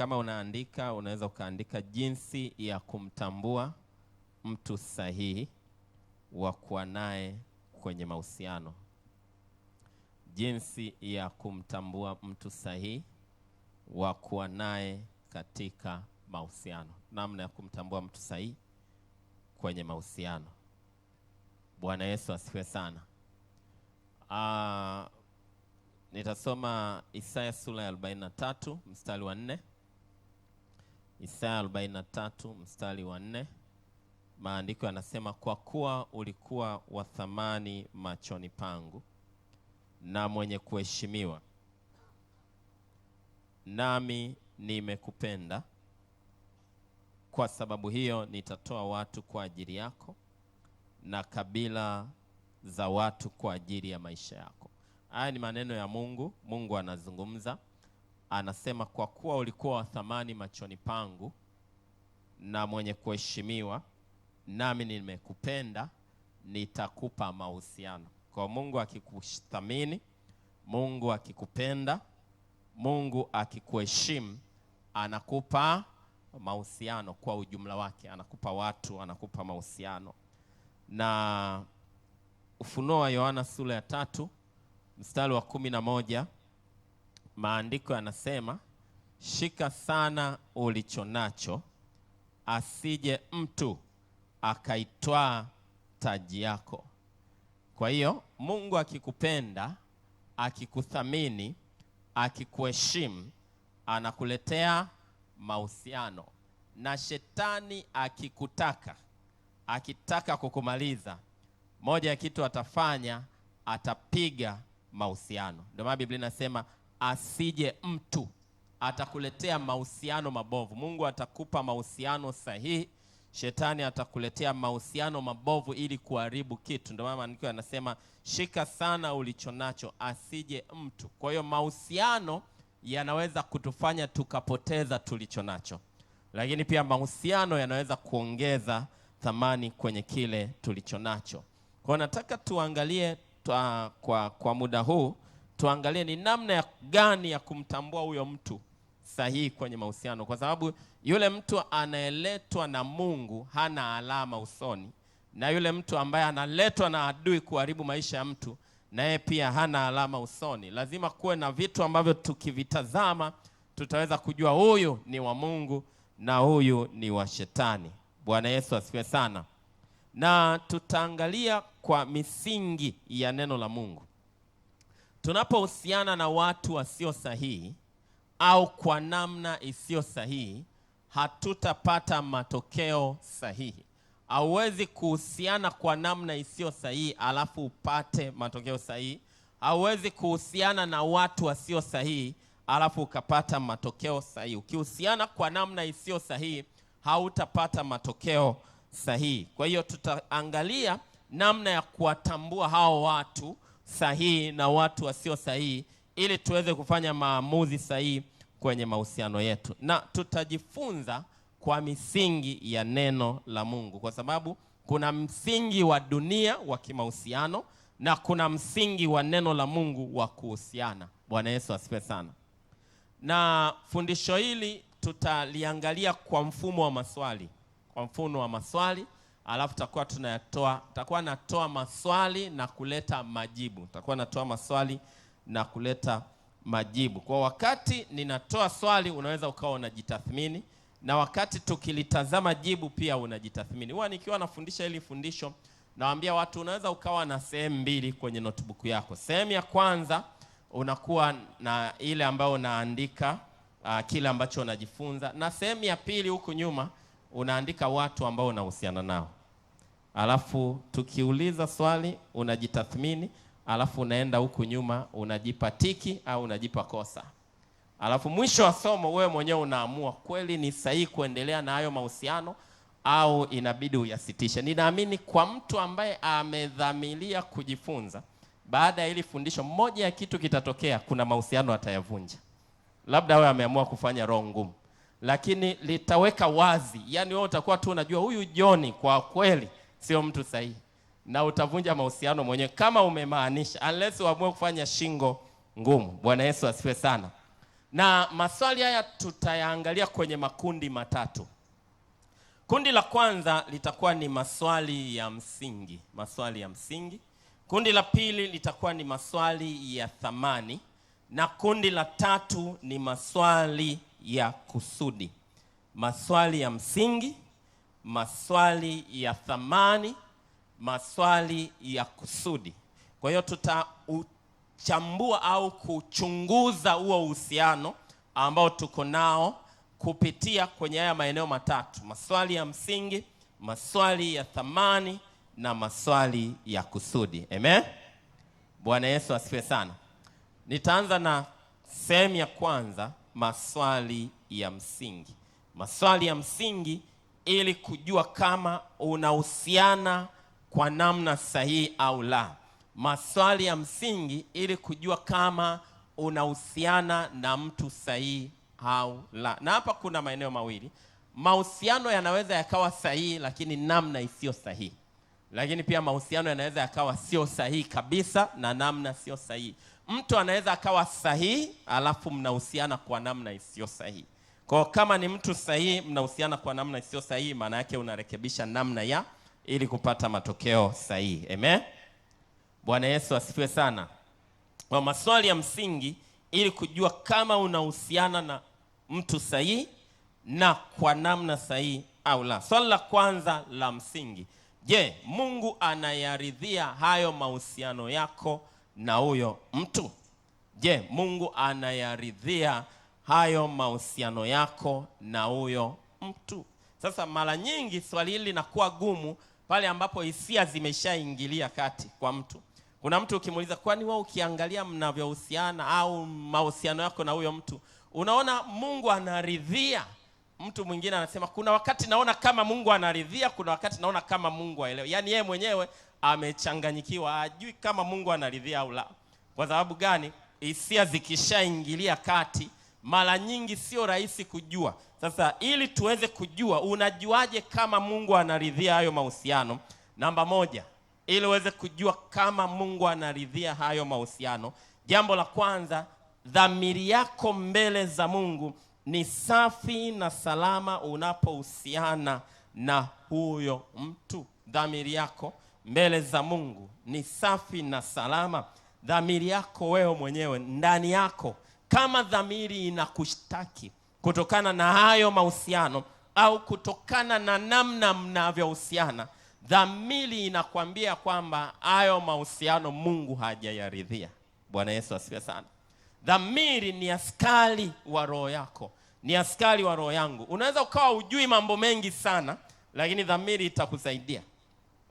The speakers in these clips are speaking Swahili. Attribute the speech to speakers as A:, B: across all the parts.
A: kama unaandika unaweza ukaandika jinsi ya kumtambua mtu sahihi wa kuwa naye kwenye mahusiano. Jinsi ya kumtambua mtu sahihi wa kuwa naye katika mahusiano. Namna ya kumtambua mtu sahihi kwenye mahusiano. Bwana Yesu asifiwe sana. Nitasoma Isaya sura ya 43 mstari wa 4. Isaya 43 mstari wa 4. Maandiko yanasema, kwa kuwa ulikuwa wa thamani machoni pangu na mwenye kuheshimiwa, nami nimekupenda. Kwa sababu hiyo nitatoa watu kwa ajili yako na kabila za watu kwa ajili ya maisha yako. Haya ni maneno ya Mungu. Mungu anazungumza, anasema kwa kuwa ulikuwa wa thamani machoni pangu na mwenye kuheshimiwa, nami nimekupenda, nitakupa mahusiano. Kwa Mungu akikuthamini, Mungu akikupenda, Mungu akikuheshimu, anakupa mahusiano kwa ujumla wake. Anakupa watu, anakupa mahusiano. Na Ufunuo wa Yohana sura ya 3 mstari wa 11, maandiko yanasema, shika sana ulicho nacho, asije mtu akaitwaa taji yako. Kwa hiyo Mungu akikupenda, akikuthamini, akikuheshimu, anakuletea mahusiano. Na shetani akitaka kukumaliza, moja ya kitu atafanya, atapiga mahusiano. Ndio maana Biblia inasema asije mtu, atakuletea mahusiano mabovu. Mungu atakupa mahusiano sahihi, shetani atakuletea mahusiano mabovu ili kuharibu kitu. Ndio maana maandiko yanasema shika sana ulicho nacho, asije mtu. Kwa hiyo mahusiano yanaweza kutufanya tukapoteza tulicho nacho, lakini pia mahusiano yanaweza kuongeza thamani kwenye kile tulicho nacho. Kwa nataka tuangalie kwa muda huu, tuangalie ni namna gani ya kumtambua huyo mtu sahihi kwenye mahusiano, kwa sababu yule mtu anayeletwa na Mungu hana alama usoni, na yule mtu ambaye analetwa na adui kuharibu maisha ya mtu, naye pia hana alama usoni. Lazima kuwe na vitu ambavyo tukivitazama tutaweza kujua huyu ni wa Mungu na huyu ni wa shetani. Bwana Yesu asifiwe sana. Na tutaangalia kwa misingi ya neno la Mungu. Tunapohusiana na watu wasio sahihi au kwa namna isiyo sahihi, hatutapata matokeo sahihi. Hauwezi kuhusiana kwa namna isiyo sahihi alafu upate matokeo sahihi. Hauwezi kuhusiana na watu wasio sahihi alafu ukapata matokeo sahihi. Ukihusiana kwa namna isiyo sahihi, hautapata matokeo sahihi. Kwa hiyo tutaangalia namna ya kuwatambua hao watu sahihi na watu wasio sahihi, ili tuweze kufanya maamuzi sahihi kwenye mahusiano yetu. Na tutajifunza kwa misingi ya neno la Mungu, kwa sababu kuna msingi wa dunia wa kimahusiano na kuna msingi wa neno la Mungu wa kuhusiana. Bwana Yesu asifiwe sana. Na fundisho hili tutaliangalia kwa mfumo wa maswali. Kwa mfumo wa maswali, alafu tutakuwa natoa maswali na kuleta majibu. Tutakuwa natoa maswali na kuleta majibu. Kwa wakati ninatoa swali, unaweza ukawa unajitathmini, na wakati tukilitazama jibu pia unajitathmini. Huwa nikiwa nafundisha hili fundisho, nawaambia watu unaweza ukawa na sehemu mbili kwenye notebook yako. Sehemu ya kwanza unakuwa na ile ambayo unaandika kile ambacho unajifunza, na sehemu ya pili huku nyuma unaandika watu ambao unahusiana nao. Alafu tukiuliza swali unajitathmini, alafu unaenda huku nyuma unajipa tiki au unajipa kosa. Alafu mwisho wa somo wewe mwenyewe unaamua kweli ni sahihi kuendelea na hayo mahusiano au inabidi uyasitishe. Ninaamini kwa mtu ambaye amedhamiria kujifunza, baada ya hili fundisho, moja ya kitu kitatokea, kuna mahusiano atayavunja. Labda wewe ameamua kufanya roho ngumu, lakini litaweka wazi. Yani wewe utakuwa tu unajua huyu John kwa kweli sio mtu sahihi, na utavunja mahusiano mwenyewe kama umemaanisha, unless uamue kufanya shingo ngumu. Bwana Yesu asifiwe sana. Na maswali haya tutayaangalia kwenye makundi matatu. Kundi la kwanza litakuwa ni maswali ya msingi, maswali ya msingi. Kundi la pili litakuwa ni maswali ya thamani, na kundi la tatu ni maswali ya kusudi. Maswali ya msingi, maswali ya thamani, maswali ya kusudi. Kwa hiyo tutachambua au kuchunguza huo uhusiano ambao tuko nao kupitia kwenye haya maeneo matatu: maswali ya msingi, maswali ya thamani na maswali ya kusudi. Amen. Bwana Yesu asifiwe sana. Nitaanza na sehemu ya kwanza, maswali ya msingi. Maswali ya msingi ili kujua kama unahusiana kwa namna sahihi au la. Maswali ya msingi ili kujua kama unahusiana na mtu sahihi au la. Na hapa kuna maeneo mawili. Mahusiano yanaweza yakawa sahihi lakini namna isiyo sahihi. Lakini pia mahusiano yanaweza yakawa sio sahihi kabisa na namna sio sahihi. Mtu anaweza akawa sahihi alafu mnahusiana kwa namna isiyo sahihi. Kwa kama ni mtu sahihi mnahusiana kwa namna isiyo sahihi, maana yake unarekebisha namna ya ili kupata matokeo sahihi. Amen. Bwana Yesu asifiwe sana. Kwa maswali ya msingi ili kujua kama unahusiana na mtu sahihi na kwa namna sahihi au la. Swali la kwanza la msingi: je, Mungu anayaridhia hayo mahusiano yako na huyo mtu? Je, Mungu anayaridhia hayo mahusiano yako na huyo mtu? Sasa mara nyingi swali hili linakuwa gumu pale ambapo hisia zimeshaingilia kati kwa mtu. Kuna mtu ukimuuliza, kwani wewe ukiangalia mnavyohusiana au mahusiano yako na huyo mtu, unaona Mungu anaridhia? Mtu mwingine anasema, kuna wakati naona kama Mungu anaridhia, kuna wakati naona kama Mungu haelewi. Yaani yeye mwenyewe amechanganyikiwa, hajui kama Mungu anaridhia au la. Kwa sababu gani? Hisia zikishaingilia kati, mara nyingi sio rahisi kujua. Sasa ili tuweze kujua, unajuaje kama Mungu anaridhia hayo mahusiano? Namba moja, ili uweze kujua kama Mungu anaridhia hayo mahusiano, jambo la kwanza, dhamiri yako mbele za Mungu ni safi na salama unapohusiana na huyo mtu. Dhamiri yako mbele za Mungu ni safi na salama. Dhamiri yako wewe mwenyewe ndani yako, kama dhamiri inakushtaki kutokana na hayo mahusiano au kutokana na namna mnavyohusiana, dhamiri inakwambia kwamba hayo mahusiano Mungu hajayaridhia. Bwana Yesu asifiwe sana. Dhamiri ni askari wa roho yako, ni askari wa roho yangu. Unaweza ukawa ujui mambo mengi sana, lakini dhamiri itakusaidia.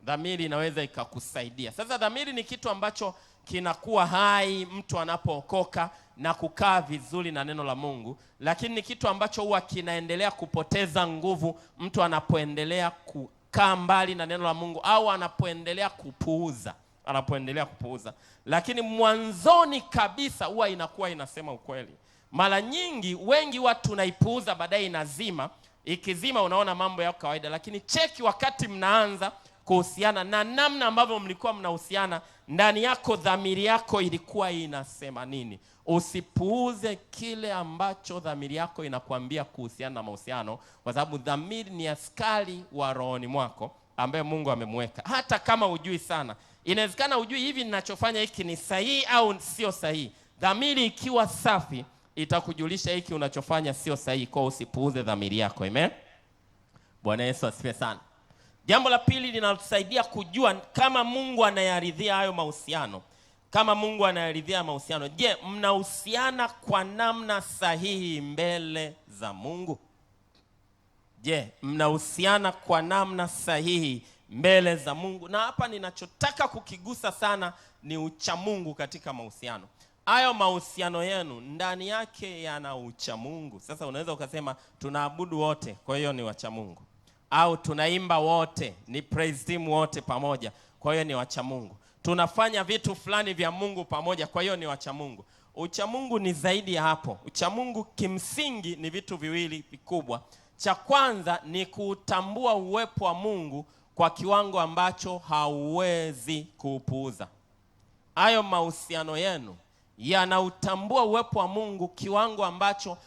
A: Dhamiri inaweza ikakusaidia. Sasa dhamiri ni kitu ambacho kinakuwa hai mtu anapookoka na kukaa vizuri na neno la Mungu, lakini ni kitu ambacho huwa kinaendelea kupoteza nguvu mtu anapoendelea kukaa mbali na neno la Mungu au anapoendelea kupuuza. Lakini mwanzoni kabisa huwa inakuwa inasema ukweli. Mara nyingi wengi watu tunaipuuza, baadaye inazima. Ikizima unaona mambo yako kawaida, lakini cheki wakati mnaanza kuhusiana na namna ambavyo mlikuwa mnahusiana, ndani yako dhamiri yako ilikuwa inasema nini? Usipuuze kile ambacho dhamiri yako inakwambia kuhusiana na mahusiano, kwa sababu dhamiri ni askari wa rohoni mwako ambaye Mungu amemweka. Hata kama hujui sana, inawezekana hujui hivi ninachofanya hiki ni sahihi au sio sahihi. Dhamiri ikiwa safi itakujulisha hiki unachofanya sio sahihi, kwa usipuuze dhamiri yako. Amen. Bwana Yesu asifiwe sana. Jambo la pili linalotusaidia kujua kama Mungu anayaridhia hayo mahusiano. Kama Mungu anayaridhia mahusiano, je, mnahusiana kwa namna sahihi mbele za Mungu? Je, mnahusiana kwa namna sahihi mbele za Mungu? Na hapa ninachotaka kukigusa sana ni uchamungu katika mahusiano. Hayo mahusiano yenu ndani yake yana uchamungu. Sasa unaweza ukasema tunaabudu wote, kwa hiyo ni wachamungu. Au tunaimba wote, ni praise team wote pamoja, kwa hiyo ni wachamungu. Tunafanya vitu fulani vya Mungu pamoja, kwa hiyo ni wachamungu. Uchamungu ni zaidi ya hapo. Uchamungu kimsingi ni vitu viwili vikubwa. Cha kwanza ni kutambua uwepo wa Mungu kwa kiwango ambacho hauwezi kuupuuza. Hayo mahusiano yenu yanautambua uwepo wa Mungu kiwango ambacho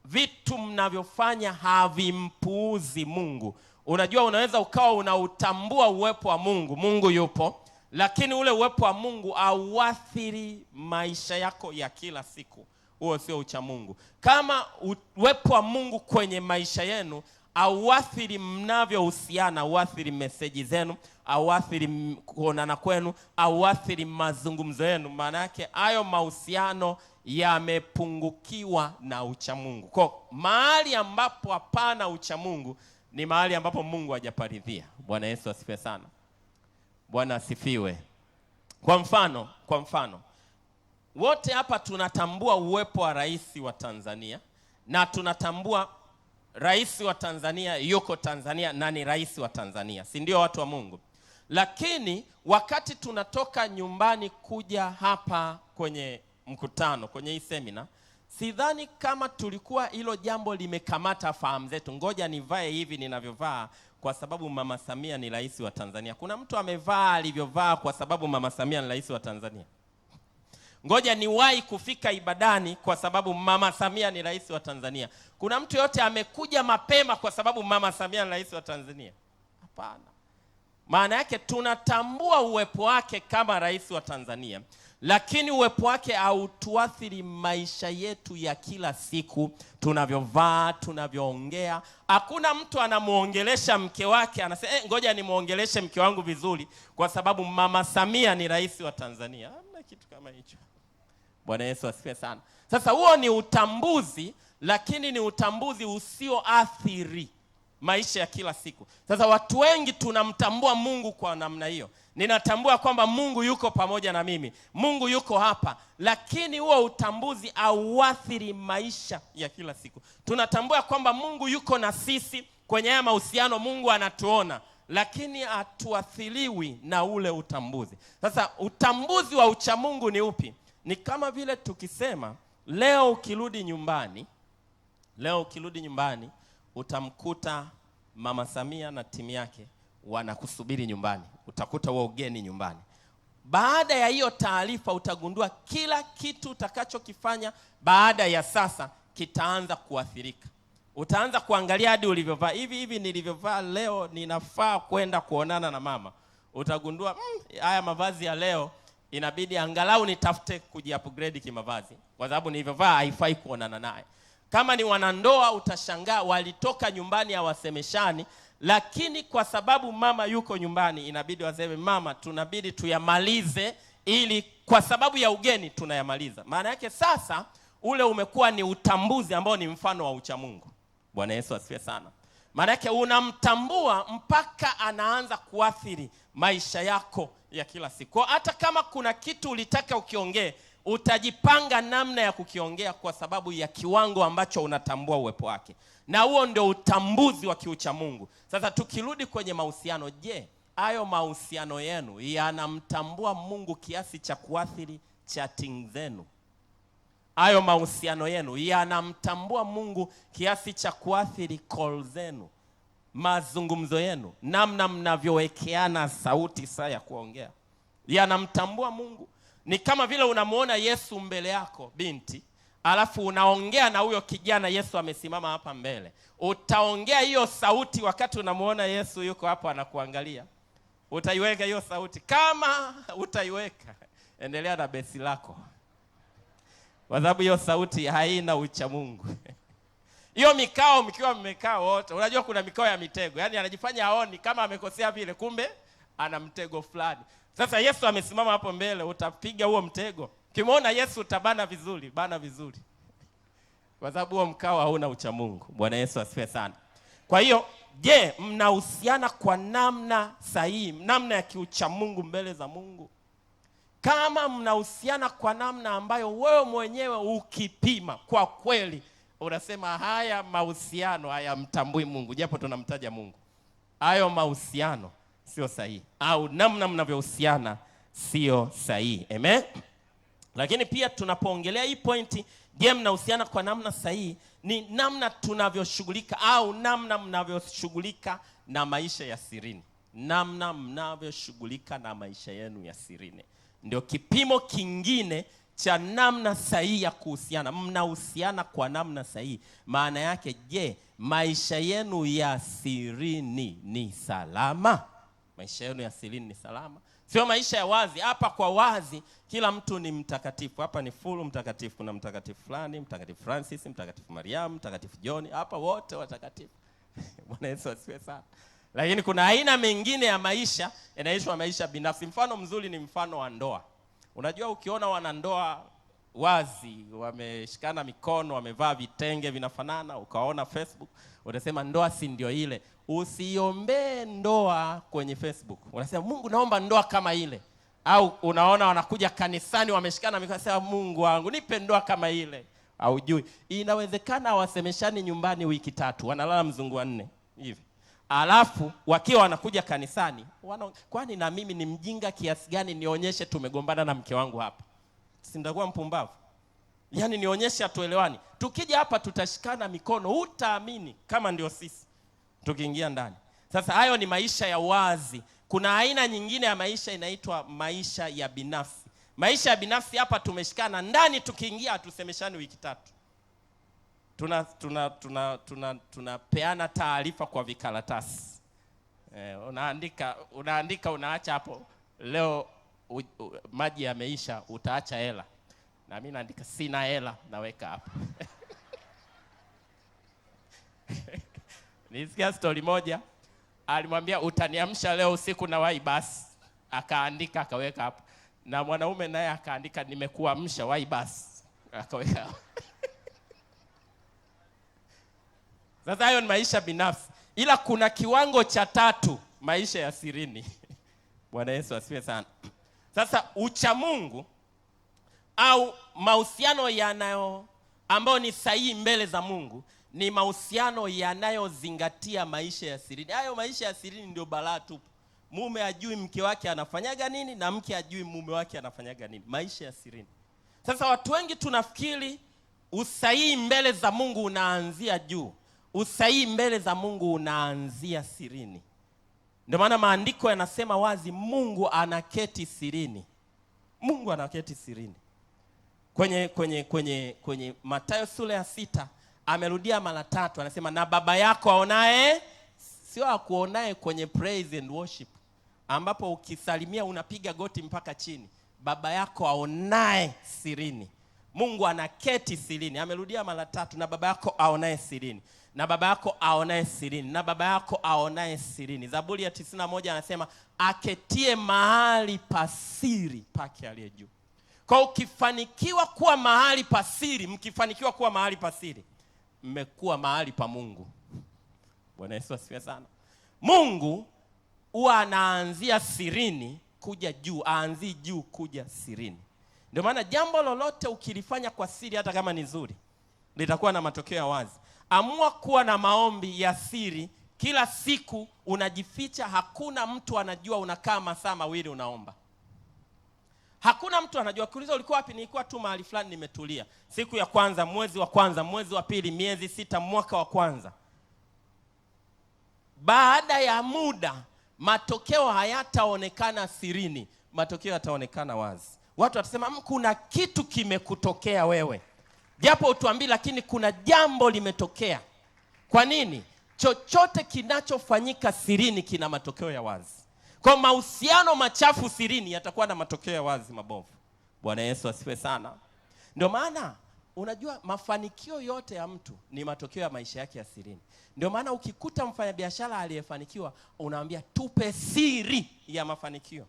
A: vitu mnavyofanya havimpuuzi Mungu. Unajua, unaweza ukawa unautambua uwepo wa Mungu, Mungu yupo, lakini ule uwepo wa Mungu hauathiri maisha yako ya kila siku. Huo sio ucha Mungu. Kama uwepo wa Mungu kwenye maisha yenu hauathiri mnavyohusiana, hauathiri meseji zenu, hauathiri kuonana kwenu, hauathiri mazungumzo yenu, maana yake hayo mahusiano yamepungukiwa na ucha Mungu. Kwa mahali ambapo hapana ucha Mungu ni mahali ambapo Mungu hajaparidhia. Bwana Yesu asifiwe sana. Bwana asifiwe. Kwa mfano wote hapa tunatambua uwepo wa rais wa Tanzania, na tunatambua rais wa Tanzania yuko Tanzania na ni rais wa Tanzania, si ndio watu wa Mungu? Lakini wakati tunatoka nyumbani kuja hapa kwenye mkutano, kwenye hii semina, sidhani kama tulikuwa hilo jambo limekamata fahamu zetu. Ngoja nivae hivi ninavyovaa kwa sababu Mama Samia ni rais wa Tanzania. Kuna mtu amevaa alivyovaa kwa sababu Mama Samia ni rais wa Tanzania? Ngoja niwahi kufika ibadani kwa sababu Mama Samia ni rais wa Tanzania. Kuna mtu yote amekuja mapema kwa sababu Mama Samia ni rais wa Tanzania? Hapana. Maana yake tunatambua uwepo wake kama rais wa Tanzania, lakini uwepo wake hautuathiri maisha yetu ya kila siku, tunavyovaa, tunavyoongea. Hakuna mtu anamuongelesha mke wake anasema ngoja nimuongeleshe mke wangu vizuri kwa sababu Mama Samia ni rais wa Tanzania. Hamna kitu kama hicho. Bwana Yesu asifiwe sana. Sasa huo ni utambuzi, lakini ni utambuzi usioathiri maisha ya kila siku. Sasa watu wengi tunamtambua Mungu kwa namna hiyo. Ninatambua kwamba Mungu yuko pamoja na mimi, Mungu yuko hapa, lakini huo utambuzi hauathiri maisha ya kila siku. Tunatambua kwamba Mungu yuko na sisi kwenye haya mahusiano, Mungu anatuona, lakini hatuathiriwi na ule utambuzi. Sasa utambuzi wa ucha Mungu ni upi? Ni kama vile tukisema leo ukirudi nyumbani utamkuta Mama Samia na timu yake wanakusubiri nyumbani, utakuta huo ugeni nyumbani. Baada ya hiyo taarifa utagundua kila kitu utakachokifanya baada ya sasa kitaanza kuathirika. Utaanza kuangalia hadi ulivyovaa. Hivi nilivyovaa leo ninafaa kwenda kuonana na mama. Utagundua haya mavazi ya leo inabidi angalau nitafute kuji-upgrade kimavazi, kwa sababu nilivyovaa haifai kuonana naye. Kama ni wanandoa utashangaa walitoka nyumbani hawasemeshani, lakini kwa sababu mama yuko nyumbani inabidi waseme mama, tunabidi tuyamalize, ili kwa sababu ya ugeni tunayamaliza. Maana yake sasa ule umekuwa ni utambuzi ambao ni mfano wa ucha Mungu. Bwana Yesu asifiwe sana. Maana yake unamtambua mpaka anaanza kuathiri maisha yako ya kila siku. Hata kama kuna kitu ulitaka ukiongee, utajipanga namna ya kukiongea kwa sababu ya kiwango ambacho unatambua uwepo wake. Na huo ndio utambuzi wa kiucha Mungu. Sasa tukirudi kwenye mahusiano, je, hayo mahusiano yenu yanamtambua Mungu kiasi cha kuathiri chatting zenu? Hayo mahusiano yenu yanamtambua Mungu kiasi cha kuathiri call zenu, mazungumzo yenu, namna mnavyowekeana sauti saa ya kuongea? Yanamtambua Mungu? Ni kama vile unamuona Yesu mbele yako binti, alafu unaongea na huyo kijana Yesu amesimama hapa mbele. Utaongea hiyo sauti wakati unamuona Yesu yuko hapo anakuangalia? Utaiweka hiyo sauti? Kama utaiweka, endelea na besi lako, kwa sababu hiyo sauti haina ucha Mungu. Hiyo mikao mkiwa mmekaa wote, unajua kuna mikao ya mitego, yaani anajifanya haoni kama amekosea vile, kumbe ana mtego fulani. Sasa Yesu amesimama hapo mbele, utapiga huo mtego. Ukimwona Yesu utabana vizuri, bana vizuri, kwa sababu huo mkao hauna ucha Mungu. Bwana Yesu asifiwe sana. Kwa hiyo, je, mnahusiana kwa namna sahihi, namna ya kiucha Mungu mbele za Mungu? Kama mnahusiana kwa namna ambayo wewe mwenyewe ukipima kwa kweli unasema haya mahusiano hayamtambui Mungu, japo tunamtaja Mungu, hayo mahusiano sio sahihi, au namna mnavyohusiana sio sahihi. Amen. Lakini pia tunapoongelea hii pointi, je, mnahusiana kwa namna sahihi, ni namna tunavyoshughulika au namna mnavyoshughulika na maisha ya sirini. Namna mnavyoshughulika na maisha yenu ya sirini ndio kipimo kingine cha namna sahihi ya kuhusiana. Mnahusiana kwa namna sahihi. Maana yake, je, maisha yenu ya sirini ni salama? Maisha yenu ya sirini ni salama? Sio maisha ya wazi. Hapa kwa wazi kila mtu ni mtakatifu. Hapa ni full mtakatifu. Kuna mtakatifu fulani, mtakatifu Francis, mtakatifu Mariam, mtakatifu John. Hapa wote watakatifu. Bwana Yesu asifiwe sana. Lakini kuna aina mengine ya maisha yanaitwa maisha binafsi. Mfano mzuri ni mfano wa ndoa. Unajua, ukiona wanandoa wazi wameshikana mikono, wamevaa vitenge vinafanana, ukaona Facebook, utasema ndoa si ndio ile. Usiombee ndoa kwenye Facebook. Unasema Mungu, naomba ndoa kama ile. Au unaona wanakuja kanisani wameshikana mikono, unasema Mungu wangu, nipe ndoa kama ile. Haujui. Inawezekana wasemeshani nyumbani wiki 3, wanalala mzungu wa 4 hivi. Alafu wakiwa wanakuja kanisani, kwani na mimi ni mjinga kiasi gani nionyeshe tumegombana na mke wangu hapa? Si ndakuwa mpumbavu? Yaani nionyeshe atuelewani. Tukija hapa tutashikana mikono, utaamini kama ndio sisi tukiingia ndani. Sasa hayo ni maisha ya wazi. Kuna aina nyingine ya maisha inaitwa maisha ya binafsi. Maisha ya binafsi hapa tumeshikana ndani, tukiingia hatusemeshani wiki 3. Tunapeana taarifa kwa vikaratasi. Unaandika unaacha hapo. Leo maji yameisha, utaacha hela. Na mimi naandika sina hela, naweka hapo. Nisikia story moja, alimwambia utaniamsha leo usiku na wai basi. Akaandika akaweka hapo. Na mwanaume naye akaandika nimekuamsha wai basi. Akaweka hapo. Sasa hayo ni maisha binafsi. Ila kuna kiwango cha 3, maisha ya sirini. Bwana Yesu asifiwe sana. Sasa ucha Mungu au mahusiano ambayo ni sahihi mbele za Mungu ni mahusiano yanayozingatia maisha ya sirini. Hayo maisha ya sirini ndio balaa tu. Mume ajui mke wake anafanyaga nini na mke ajui mume wake anafanyaga nini. Maisha ya sirini. Sasa watu wengi tunafikiri usahihi mbele za Mungu unaanzia juu. Usahihi mbele za Mungu unaanzia sirini. Ndio maana maandiko yanasema wazi, Mungu anaketi sirini. Mungu anaketi sirini. Kwenye Mathayo sura ya 6 amerudia mara 3, anasema na Baba yako aonaye, sio akuonaye kwenye praise and worship ambapo ukisalimia unapiga goti mpaka chini. Baba yako aonaye sirini. Mungu anaketi sirini. Amerudia mara 3, na Baba yako aonaye sirini. Na Baba yako aonaye sirini. Na Baba yako aonaye sirini. Zaburi ya 91 anasema aketie mahali pasiri pake aliye juu. Kwa ukifanikiwa kuwa mahali pasiri, mkifanikiwa kuwa mahali pasiri, mmekuwa mahali pa Mungu. Bwana Yesu asifiwe sana. Mungu huwa anaanzia sirini kuja juu, aanzi juu kuja sirini. Ndio maana jambo lolote ukilifanya kwa siri, hata kama ni zuri, litakuwa na matokeo ya wazi. Amua kuwa na maombi ya siri kila siku, unajificha, hakuna mtu anajua unakaa masaa 2 unaomba. Hakuna mtu anajua. Kuuliza ulikuwa wapi? Nilikuwa tu mahali fulani nimetulia. Siku ya kwanza, mwezi wa kwanza, mwezi wa pili, miezi 6, mwaka wa kwanza. Baada ya muda, matokeo hayataonekana sirini, matokeo yataonekana wazi. Watu watasema kuna kitu kimekutokea wewe. Japo utuambii, lakini kuna jambo limetokea. Kwa nini? Chochote kinachofanyika sirini kina matokeo ya wazi. Kwa mahusiano machafu sirini yatakuwa na matokeo ya wazi mabovu. Bwana Yesu asifiwe sana. Ndio maana unajua mafanikio yote ya mtu ni matokeo ya maisha yake ya sirini. Ndio maana ukikuta mfanyabiashara aliyefanikiwa, unaambia tupe siri ya mafanikio.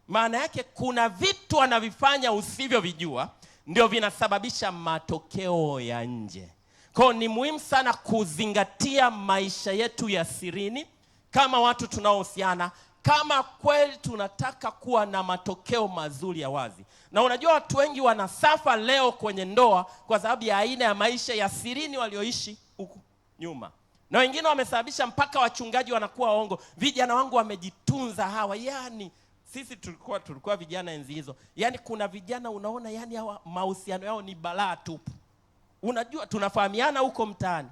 A: Maana yake kuna vitu anavifanya usivyovijua ndio vinasababisha matokeo ya nje. Kwa ni muhimu sana kuzingatia maisha yetu ya sirini kama watu tunaohusiana, kama kweli tunataka kuwa na matokeo mazuri ya wazi. Na unajua watu wengi wanasafa leo kwenye ndoa kwa sababu ya aina ya maisha ya sirini walioishi huku nyuma. Na wengine wamesababisha mpaka wachungaji wanakuwa waongo. Vijana wangu wamejitunza hawa. Yani sisi tulikuwa vijana enzi hizo. Yani kuna vijana unaona yani hawa mahusiano yao ni balaa tupu. Unajua tunafahamiana huko mtaani.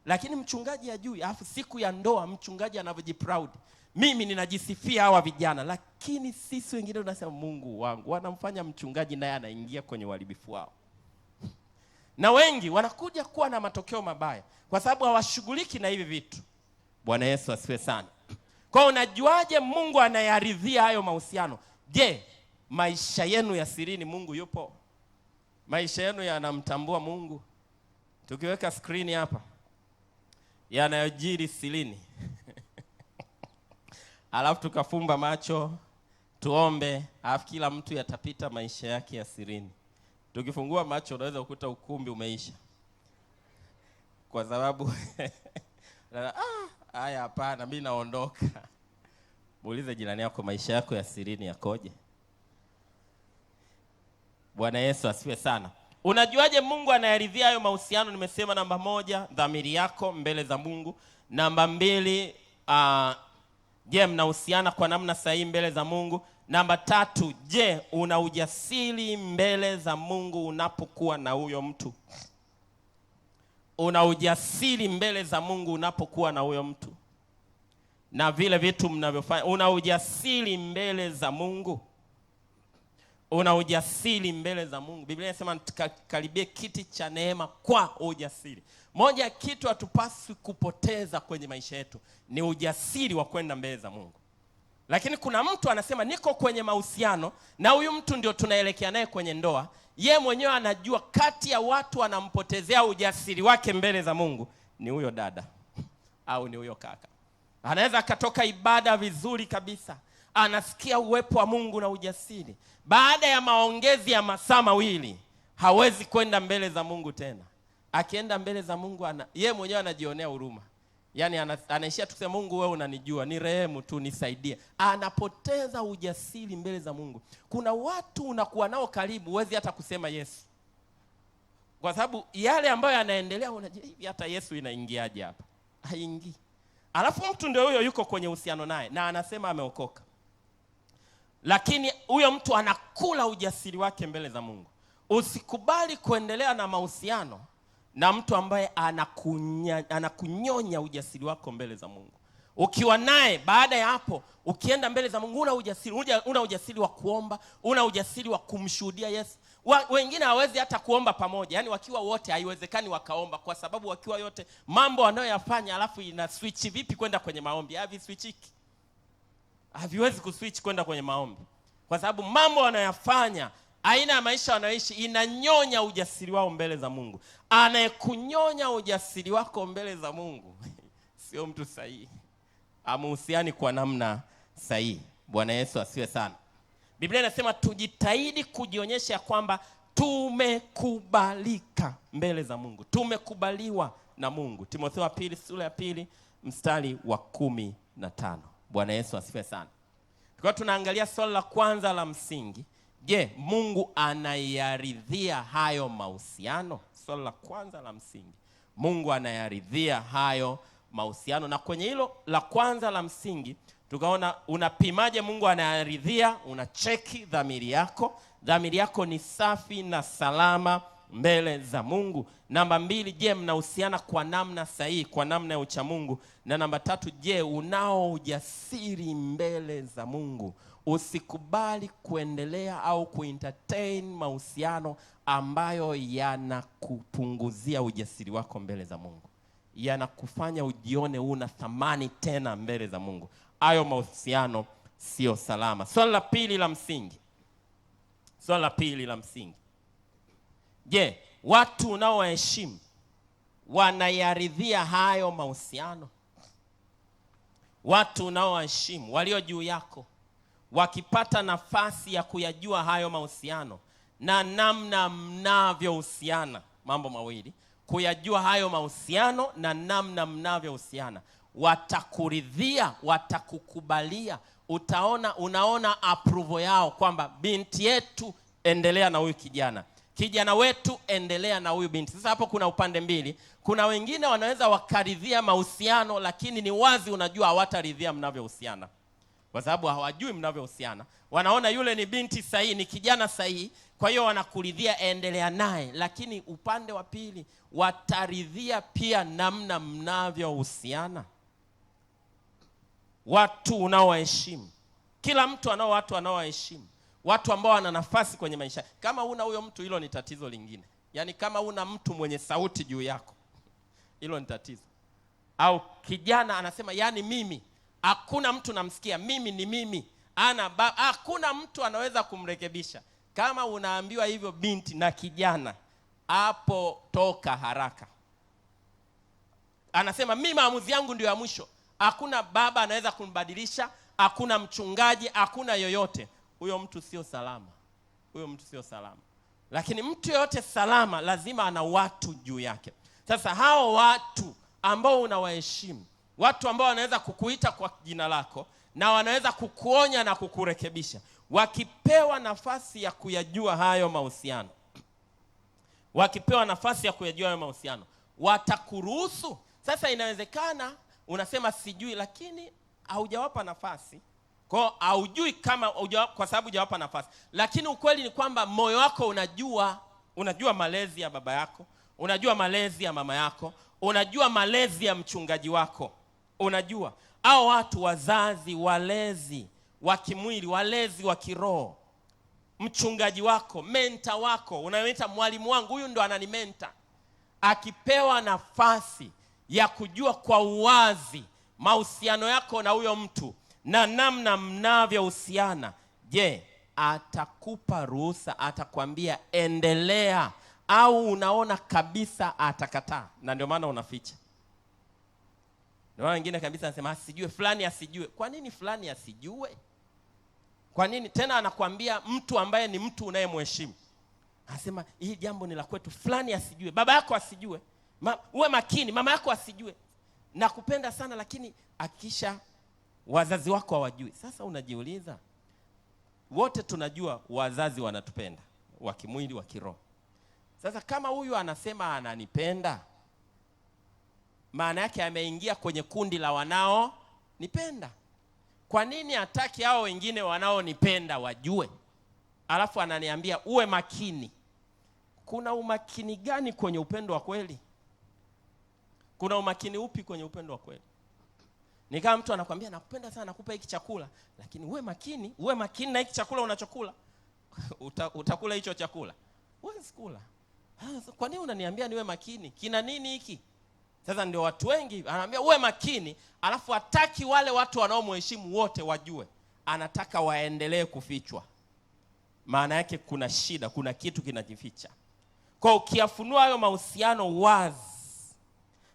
A: lakini mchungaji hajui. Alafu siku ya ndoa mchungaji anavyojiproud, mimi ninajisifia hawa vijana, lakini sisi wengine tunasema Mungu wangu, wanamfanya mchungaji naye anaingia kwenye uharibifu wao. Na wengi wanakuja kuwa na matokeo mabaya kwa sababu hawashughuliki na hivi vitu. Bwana Yesu asifiwe sana. Kwa unajuaje Mungu anayaridhia hayo mahusiano? Je, maisha yenu ya sirini Mungu yupo? Maisha yenu yanamtambua Mungu? Tukiweka screen hapa yanayojiri sirini alafu tukafumba macho tuombe, alafu kila mtu yatapita maisha yake ya sirini. Tukifungua macho unaweza kukuta ukumbi umeisha, kwa sababu haya hapana, mimi naondoka. Muulize jirani yako, maisha yako ya sirini yakoje? Bwana Yesu asifiwe sana. Unajuaje Mungu anayaridhia hayo mahusiano? Nimesema namba 1, dhamiri yako mbele za Mungu. Namba 2, je, mnahusiana kwa namna sahihi mbele za Mungu? Namba 3, je, una ujasiri mbele za Mungu unapokuwa na huyo mtu? Una ujasiri mbele za Mungu unapokuwa na huyo mtu? Na vile vitu mnavyofanya, una ujasiri mbele za Mungu? Una ujasiri mbele za Mungu? Biblia inasema karibie kiti cha neema kwa ujasiri. Moja ya kitu hatupaswi kupoteza kwenye maisha yetu ni ujasiri wa kwenda mbele za Mungu. Lakini kuna mtu anasema niko kwenye mahusiano na huyu mtu ndio tunaelekea naye kwenye ndoa. Ye mwenyewe anajua kati ya watu anampotezea ujasiri wake mbele za Mungu ni huyo dada au ni huyo kaka. Anaweza akatoka ibada vizuri kabisa, anasikia uwepo wa Mungu na ujasiri. Baada ya maongezi ya masaa 2 hawezi kwenda mbele za Mungu tena. Akienda mbele za Mungu ye mwenyewe anajionea huruma. Yaani anaishia tu kusema Mungu wewe unanijua, ni rehemu tu, nisaidie. Anapoteza ujasiri mbele za Mungu. Kuna watu unakuwa nao karibu, huwezi hata kusema Yesu, kwa sababu yale ambayo yanaendelea unajua hivi hata Yesu inaingiaje hapa? Haingii. Alafu mtu ndio huyo yuko kwenye uhusiano naye na anasema ameokoka, lakini huyo mtu anakula ujasiri wake mbele za Mungu. Usikubali kuendelea na mahusiano na mtu ambaye anakunyonya ujasiri wako mbele za Mungu. Ukiwa naye baada ya hapo ukienda mbele za Mungu una ujasiri wa kuomba, una ujasiri wa kumshuhudia Yesu. Wengine hawezi hata kuomba pamoja. Yaani wakiwa wote haiwezekani wakaomba, kwa sababu wakiwa yote mambo wanayoyafanya alafu ina switch vipi kwenda kwenye maombi? Switchiki. Haviwezi kuswitch kwenda kwenye maombi, kwa sababu mambo wanayoyafanya, aina ya maisha wanayoishi inanyonya ujasiri wao mbele za Mungu. Anayekunyonya ujasiri wako mbele za Mungu sio mtu sahihi, amuhusiani kwa namna sahihi. Bwana Yesu asiwe sana. Biblia inasema tujitahidi kujionyesha kwamba tumekubalika mbele za Mungu, tumekubaliwa na Mungu. Timotheo 2 sura ya 2 mstari wa 15. Bwana Yesu asifiwe sana. Kwa tunaangalia swali la kwanza la msingi, je, Mungu anayaridhia hayo mahusiano? Swali la kwanza la msingi, Mungu anayaridhia hayo mahusiano? Na kwenye hilo la kwanza la msingi tukaona unapimaje Mungu anayaridhia? Unacheki dhamiri yako. Dhamiri yako ni safi na salama mbele za Mungu. Namba 2, je, mnahusiana kwa namna sahihi, kwa namna ya ucha Mungu? Na namba 3, je, unao ujasiri mbele za Mungu? Usikubali kuendelea au kuentertain mahusiano ambayo yanakupunguzia ujasiri wako mbele za Mungu, yanakufanya ujione una thamani tena mbele za Mungu. Hayo mahusiano sio salama. Swali la pili la msingi, je, watu unaowaheshimu wanayaridhia hayo mahusiano? Watu unaowaheshimu walio juu yako wakipata nafasi ya kuyajua hayo mahusiano na namna mnavyohusiana, mambo mawili, kuyajua hayo mahusiano na namna mnavyohusiana, watakuridhia, watakukubalia. Unaona approval yao kwamba binti yetu endelea na huyu kijana, kijana wetu endelea na huyu binti. Sasa hapo kuna upande mbili. Kuna wengine wanaweza wakaridhia mahusiano, lakini ni wazi unajua hawataridhia mnavyohusiana. kwa sababu hawajui mnavyohusiana. Wanaona yule ni binti sahihi, ni kijana sahihi, kwa hiyo wanakuridhia, endelea naye. Lakini upande wa pili wataridhia pia namna mnavyohusiana. Watu unaowaheshimu. Kila mtu anao watu anaowaheshimu, watu ambao wana nafasi kwenye maisha. Kama una huyo mtu, hilo ni tatizo lingine. Yaani kama una mtu mwenye sauti juu yako, hilo ni tatizo. Au kijana anasema, yani mimi hakuna mtu namsikia, mimi ni mimi, hakuna mtu anaweza kumrekebisha. Kama unaambiwa hivyo binti na kijana, hapo toka haraka. Anasema mimi maamuzi yangu ndio ya mwisho, hakuna baba anaweza kumbadilisha, hakuna mchungaji, hakuna yoyote. Huyo mtu sio salama, huyo mtu sio salama. Lakini mtu yote salama lazima ana watu juu yake. Sasa hao watu ambao unawaheshimu, watu ambao wanaweza kukuita kwa jina lako na wanaweza kukuonya na kukurekebisha, wakipewa nafasi ya kuyajua hayo mahusiano, wakipewa nafasi ya kuyajua hayo mahusiano, watakuruhusu. Sasa inawezekana unasema sijui, lakini haujawapa nafasi. Kwa haujui kama kwa sababu hujawapa nafasi. Lakini ukweli ni kwamba moyo wako unajua malezi ya baba yako, unajua malezi ya mama yako, unajua malezi ya mchungaji wako, unajua hao watu, wazazi, walezi wa kimwili, walezi wa kiroho, mchungaji wako, mentor wako, unayoita mwalimu wangu, huyu ndo ananimenta. Akipewa nafasi ya kujua kwa uwazi mahusiano yako na huyo mtu na namna mnavyohusiana, je, atakupa ruhusa? Atakwambia endelea? Au unaona kabisa atakataa? Na ndio maana unaficha. Ndio maana wengine kabisa anasema asijue, fulani asijue. Kwa nini fulani asijue? Kwa nini tena anakuambia mtu ambaye ni mtu unayemheshimu? Anasema hii jambo ni la kwetu, fulani asijue, baba yako asijue, uwe makini, mama yako asijue. Nakupenda sana, lakini hakikisha wazazi wako hawajui. Sasa unajiuliza, wote tunajua wazazi wanatupenda, wa kimwili, wa kiroho. Sasa kama huyu anasema ananipenda, maana yake ameingia kwenye kundi la wanaonipenda. Kwa nini hataki hao wengine wanaonipenda wajue? Alafu ananiambia uwe makini. Kuna umakini gani kwenye upendo wa kweli? Kuna umakini upi kwenye upendo wa kweli? Ni kama mtu anakuambia nakupenda sana, nakupa hiki chakula, lakini uwe makini na hiki chakula unachokula. Utakula hicho chakula? Huwezi kula. Kwa nini unaniambia niwe makini? Kina nini hiki? Sasa ndio watu wengi anaambia uwe makini, alafu hataki wale watu wanaomheshimu wote wajue. Anataka waendelee kufichwa. Maana yake kuna shida, kuna kitu kinajificha. Kwa ukiyafunua hayo mahusiano wazi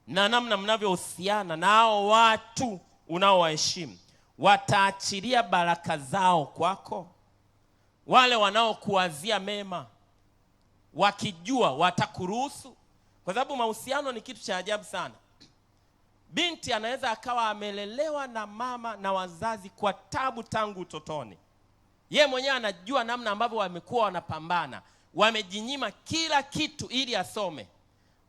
A: na namna mnavyohusiana na hao watu unaowaheshimu, wataachilia baraka zao kwako. Wale wanaokuwazia mema, wakijua watakuruhusu. Kwa sababu mahusiano ni kitu cha ajabu sana. Binti anaweza akawa amelelewa na mama na wazazi kwa tabu tangu utotoni. Yeye mwenyewe anajua namna ambavyo wamekuwa wanapambana, wamejinyima kila kitu ili asome.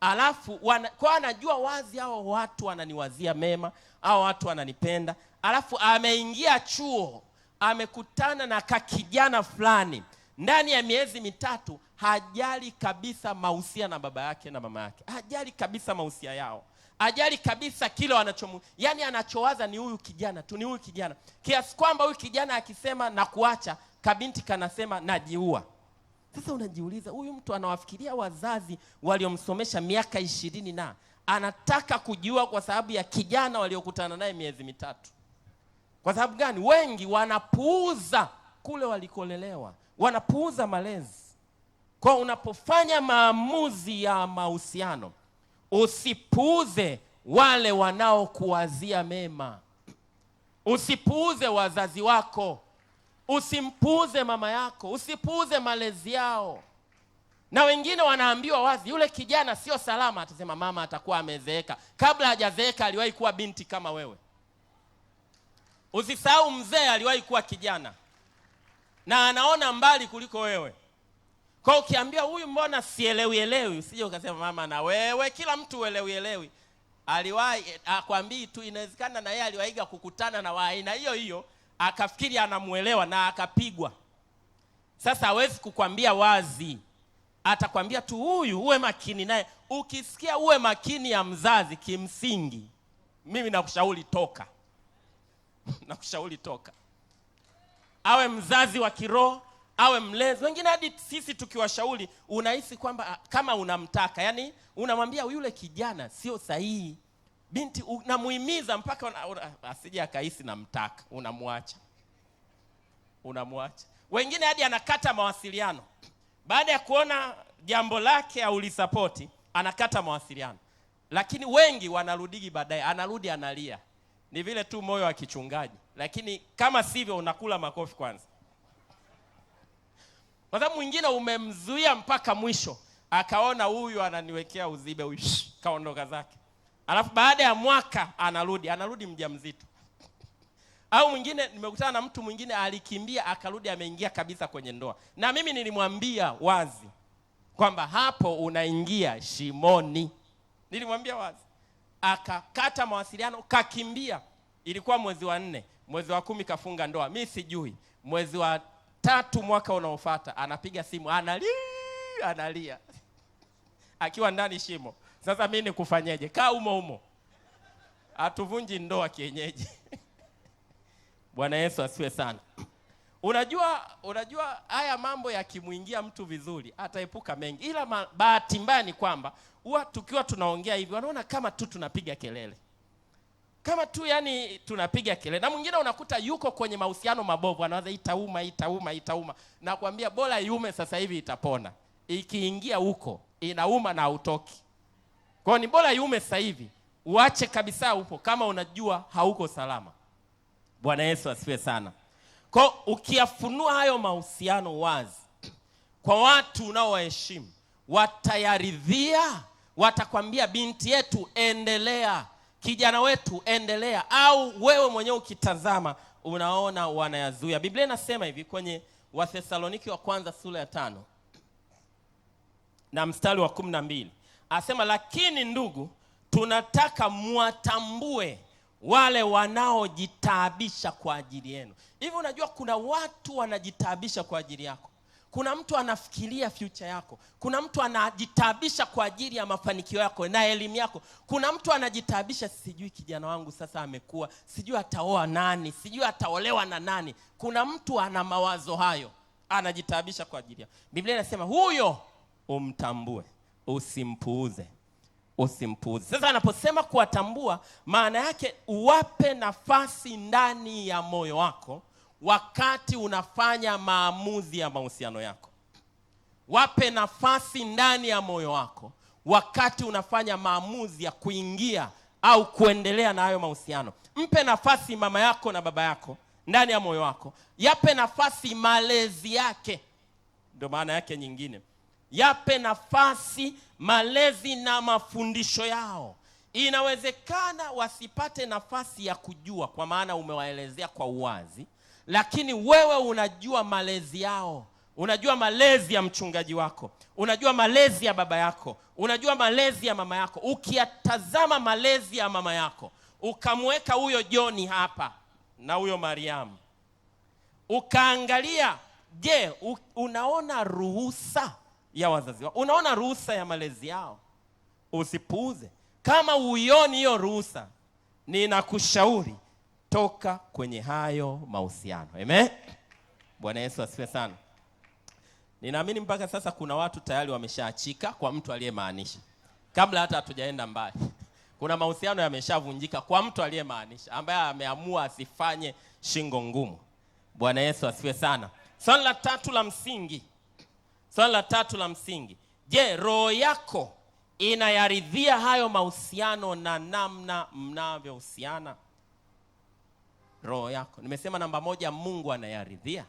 A: Alafu kwa anajua wazi hao watu wananiwazia mema, hao watu wananipenda. Alafu ameingia chuo, amekutana na kakijana fulani. Ndani ya miezi mitatu hajali kabisa mahusiano na baba yake na mama yake. Hajali kabisa mahusiano yao. Hajali kabisa kile yani anachowaza ni huyu kijana tu, ni huyu kijana. Kiasi kwamba huyu kijana akisema na kuacha, kabinti kanasema najiua. Sasa unajiuliza, huyu mtu anawafikiria wazazi waliomsomesha miaka 20 na anataka kujiua kwa sababu ya kijana waliokutana naye miezi mitatu. Kwa sababu gani? Wengi wanapuuza kule walikolelewa, wanapuuza malezi. Kwa unapofanya maamuzi ya mahusiano, usipuuze wale wanaokuwazia mema. Usipuuze wazazi wako, usimpuuze mama yako, usipuuze malezi yao. Na wengine wanaambiwa wazi, yule kijana sio salama. Atasema mama atakuwa amezeeka. Kabla hajazeeka aliwahi kuwa binti kama wewe. Usisahau mzee aliwahi kuwa kijana na anaona mbali kuliko wewe. Kwa ukiambia huyu mbona sielewi, usije ukasema mama na wewe kila mtu elewi. Aliwahi akwambii tu, inawezekana na yeye aliwaiga kukutana na aina hiyo akafikiri anamuelewa na akapigwa. Sasa hawezi kukwambia wazi, atakwambia tu huyu uwe makini naye. Ukisikia uwe makini ya mzazi, kimsingi mimi nakushauri toka. Nakushauri toka. Awe mzazi wa kiroho, awe mlezi. Wengine hadi sisi tukiwashauri unahisi kwamba kama unamtaka, yani unamwambia yule kijana sio sahihi. Binti unamuhimiza mpaka asije akahisi namtaka, unamwacha. Wengine hadi anakata mawasiliano. Baada ya kuona jambo lake au lisapoti, anakata mawasiliano. Lakini wengi wanarudigi baadaye, anarudi analia. Ni vile tu moyo wa kichungaji. Lakini kama sivyo unakula makofi kwanza. Kwa sababu mwingine umemzuia mpaka mwisho, akaona huyu ananiwekea uzibe, huyu kaondoka zake. Alafu baada ya mwaka anarudi mjamzito. Au mwingine nimekutana na mtu mwingine alikimbia akarudi ameingia kabisa kwenye ndoa. Na mimi nilimwambia wazi kwamba hapo unaingia shimoni. Nilimwambia wazi. Akakata mawasiliano, kakimbia. Ilikuwa mwezi wa 4, mwezi wa 10 kafunga ndoa. Mimi sijui. Mwezi wa 3 mwaka unaofuata anapiga simu, analia. Akiwa ndani shimo. Sasa mimi nikufanyeje? Kaa umo. Atuvunji ndoa kienyeji. Bwana Yesu asiwe sana. Unajua haya mambo yakimuingia mtu vizuri ataepuka mengi. Ila bahati mbaya ni kwamba huwa tukiwa tunaongea hivi wanaona kama tu tunapiga kelele. Kama tu yani tunapiga kelele. Na mwingine unakuta yuko kwenye mahusiano mabovu, anawaza itauma. Na kuambia bora iume sasa hivi itapona. Ikiingia huko inauma na hautoki. Kwa hiyo ni bora iume sasa hivi, uache kabisa upo kama unajua hauko salama. Bwana Yesu asifiwe sana. Kwa ukiyafunua hayo mahusiano wazi kwa watu unaowaheshimu, watayaridhia, watakwambia binti yetu endelea, kijana wetu endelea. Au wewe mwenyewe ukitazama unaona wanayazuia. Biblia inasema hivi kwenye Wathesaloniki wa kwanza sura ya 5 na mstari wa 12. Asema lakini ndugu, tunataka muwatambue wale wanaojitaabisha kwa ajili yenu. Hivi unajua kuna watu wanajitaabisha kwa ajili yako. Kuna mtu anafikiria future yako. Kuna mtu anajitaabisha kwa ajili ya mafanikio yako na elimu yako. Kuna mtu anajitaabisha, sijui kijana wangu sasa amekuwa, sijui ataoa nani, sijui ataolewa na nani. Kuna mtu ana mawazo hayo, anajitaabisha kwa ajili yako. Biblia inasema huyo umtambue, usimpuuze. Sasa anaposema kuwatambua, maana yake uwape nafasi ndani ya moyo wako wakati unafanya maamuzi ya mahusiano yako. Wape nafasi ndani ya moyo wako wakati unafanya maamuzi ya kuingia au kuendelea na hayo mahusiano. Mpe nafasi mama yako na baba yako ndani ya moyo wako. Yape nafasi malezi yake. Ndio maana yake nyingine. Yape nafasi malezi na mafundisho yao. Inawezekana wasipate nafasi ya kujua kwa maana umewaelezea kwa uwazi, lakini wewe unajua malezi yao. Unajua malezi ya mchungaji wako, unajua malezi ya baba yako, unajua malezi ya mama yako. Ukiyatazama malezi ya mama yako, ukamweka huyo Joni hapa na huyo Mariamu, ukaangalia, je, unaona ruhusa ya wazazi wao? Unaona ruhusa ya malezi yao? Usipuuze. Kama uioni hiyo ruhusa, ninakushauri toka kwenye hayo mahusiano. Amen. Bwana Yesu asifiwe sana. Ninaamini mpaka sasa kuna watu tayari wameshaachika kwa mtu aliyemaanisha. Kabla hata hatujaenda mbali. Kuna mahusiano yameshavunjika kwa mtu aliyemaanisha, ambaye ameamua asifanye shingo ngumu. Bwana Yesu asifiwe sana. Swali la 3 la msingi. Je, roho yako inayaridhia hayo mahusiano na namna mnavyohusiana? Roho yako. Nimesema namba 1, Mungu anayaridhia.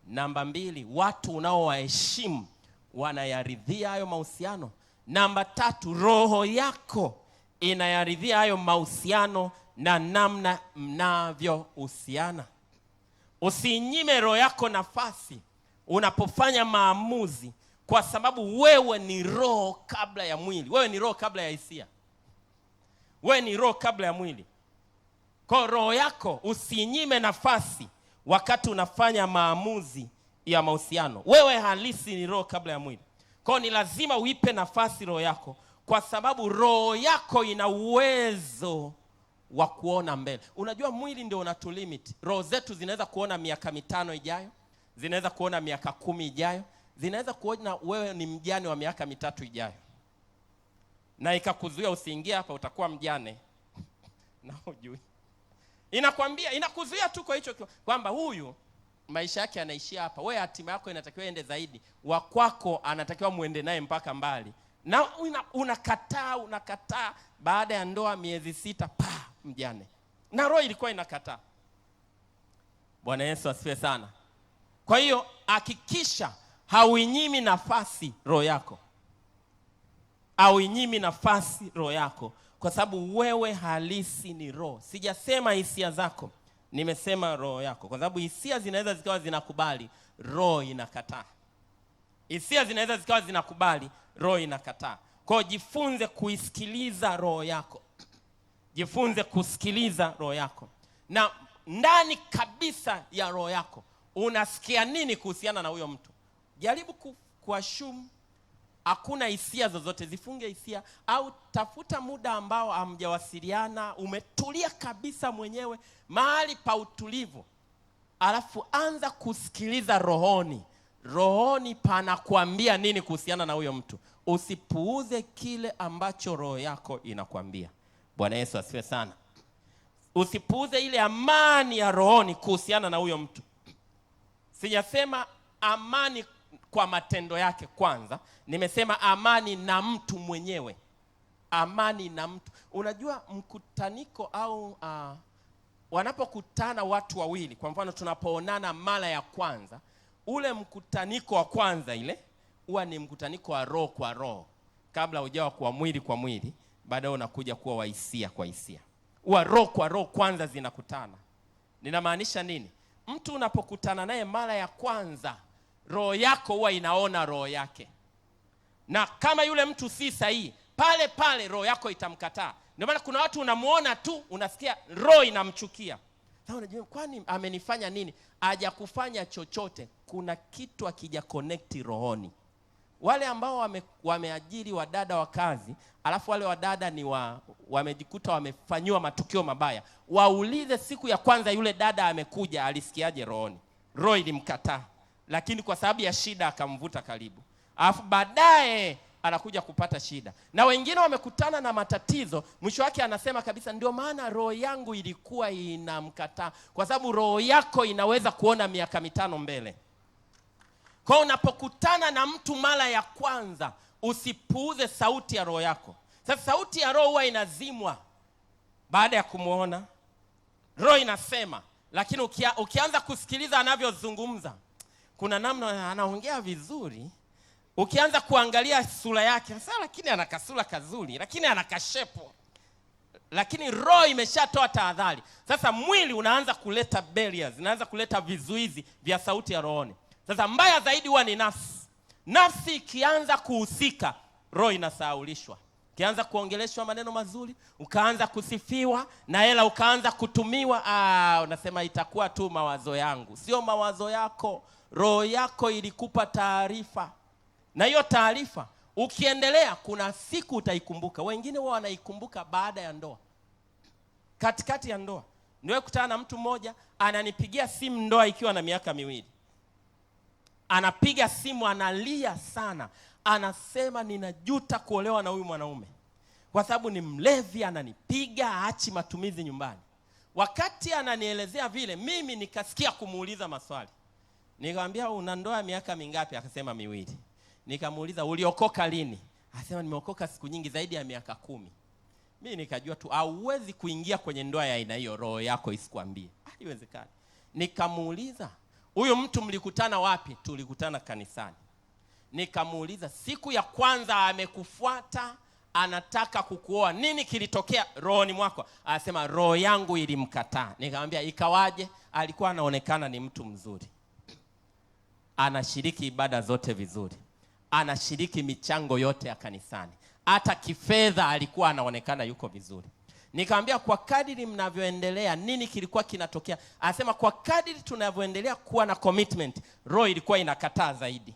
A: Namba 2, watu unaowaheshimu wanayaridhia hayo mahusiano. Namba 3, roho yako inayaridhia hayo mahusiano na namna mnavyohusiana. Usinyime roho yako nafasi unapofanya maamuzi, kwa sababu wewe ni roho kabla ya mwili. Wewe ni roho kabla ya hisia. Wewe ni roho kabla ya mwili. Kwa roho yako usinyime nafasi wakati unafanya maamuzi ya mahusiano. Wewe halisi ni roho kabla ya mwili. Kwa ni lazima uipe nafasi roho yako, kwa sababu roho yako ina uwezo wa kuona mbele. Unajua mwili ndio unatulimit. Roho zetu zinaweza kuona miaka 5 ijayo, zinaweza kuona miaka 10 ijayo, zinaweza kuona wewe ni mjane wa miaka 3 ijayo. Na ikakuzuia usiingie hapa, utakuwa mjane. Na hujui. Inakwambia, inakuzuia tu kwa hicho kwamba huyu maisha yake yanaishia hapa. Wewe hatima yako inatakiwa ende zaidi. Wa kwako anatakiwa muende naye mpaka mbali. Na unakataa baada ya ndoa miezi 6 mjane. Na roho ilikuwa inakataa. Bwana Yesu asifiwe sana. Kwa hiyo hakikisha hauinyimi nafasi roho yako. Hauinyimi nafasi roho yako, kwa sababu wewe halisi ni roho. Sijasema hisia zako, nimesema roho yako, kwa sababu hisia zinaweza zikawa zinakubali, roho inakataa. Hisia zinaweza zikawa zinakubali, roho inakataa. Kwa hiyo jifunze kuisikiliza roho yako. Jifunze kusikiliza roho yako. Na ndani kabisa ya roho yako unasikia nini kuhusiana na huyo mtu? Jaribu kuassume hakuna hisia zozote, zifunge hisia, au tafuta muda ambao hamjawasiliana, umetulia kabisa mwenyewe, mahali pa utulivu. Alafu anza kusikiliza rohoni. Rohoni panakuambia nini kuhusiana na huyo mtu. Usipuuze kile ambacho roho yako inakwambia. Bwana Yesu asifiwe sana. Usipuuze ile amani ya rohoni kuhusiana na huyo mtu. Sijasema amani kwa matendo yake kwanza, nimesema amani na mtu mwenyewe. Amani na mtu. Unajua mkutaniko au wanapokutana watu wawili, kwa mfano tunapoonana mara ya kwanza, ule mkutaniko wa kwanza ile huwa ni mkutaniko wa roho kwa roho, kabla hujawa kwa mwili kwa mwili, baadaye unakuja kuwa wa hisia kwa hisia. Huwa roho kwa roho kwanza zinakutana. Ninamaanisha nini? Mtu unapokutana naye mara ya kwanza, roho yako huwa inaona roho yake. Na kama yule mtu si sahihi, pale pale roho yako itamkataa. Ndio maana kuna watu unamuona tu, unasikia roho inamchukia. Sasa unajua kwani amenifanya nini? Hajakufanya chochote. Kuna kitu akija connect rohoni. Wale ambao wameajiri wadada wa kazi, alafu wale wadada ni wamejikuta wamefanywa matukio mabaya, waulize siku ya kwanza yule dada amekuja alisikiaje rohoni. Roho ilimkataa, lakini kwa sababu ya shida akamvuta karibu. Alafu baadaye anakuja kupata shida. Na wengine wamekutana na matatizo, mwisho wake anasema kabisa, ndio maana roho yangu ilikuwa inamkataa, kwa sababu roho yako inaweza kuona miaka 5 mbele. Kwa unapokutana na mtu mara ya kwanza, usipuuze sauti ya roho yako. Sasa sauti ya roho huwa inazimwa baada ya kumuona. Roho inasema, lakini ukianza kusikiliza anavyozungumza, kuna namna anaongea vizuri. Ukianza kuangalia sura yake, sasa lakini ana kasura kazuri, lakini ana kashepo. Lakini roho imeshatoa tahadhari. Sasa mwili unaanza kuleta barriers, unaanza kuleta vizuizi vya sauti ya rohoni. Sasa mbaya zaidi huwa ni nafsi. Nafsi ikianza kuhusika, roho inasahaulishwa. Ukianza kuongeleshwa maneno mazuri, ukaanza kusifiwa na hela ukaanza kutumiwa, unasema itakuwa tu mawazo yangu. Sio mawazo yako. Roho yako ilikupa taarifa. Na hiyo taarifa ukiendelea, kuna siku utaikumbuka. Wengine wao wanaikumbuka baada ya ndoa. Katikati ya ndoa. Ndio kutana na mtu mmoja ananipigia simu ndoa ikiwa na miaka 2. Anapiga simu analia sana. Anasema ninajuta kuolewa na huyu mwanaume. Kwa sababu ni mlevi, ananipiga, haachi matumizi nyumbani. Wakati ananielezea vile, mimi nikasikia kumuuliza maswali. Nikamwambia una ndoa miaka mingapi? Akasema 2. Nikamuuliza uliokoka lini? Akasema nimeokoka siku nyingi, zaidi ya miaka 10. Mimi nikajua tu hauwezi kuingia kwenye ndoa ya aina hiyo roho yako isikwambie. Haiwezekani. Nikamuuliza huyo mtu mlikutana wapi? Tulikutana kanisani. Nikamuuliza siku ya kwanza amekufuata, anataka kukuoa, nini kilitokea rohoni mwako? Anasema roho yangu ilimkataa. Nikamwambia ikawaje? Alikuwa anaonekana ni mtu mzuri, anashiriki ibada zote vizuri, anashiriki michango yote ya kanisani, hata kifedha alikuwa anaonekana yuko vizuri. Nikamwambia kwa kadiri mnavyoendelea nini kilikuwa kinatokea? Anasema kwa kadiri tunavyoendelea kuwa na commitment, roho ilikuwa inakataa zaidi.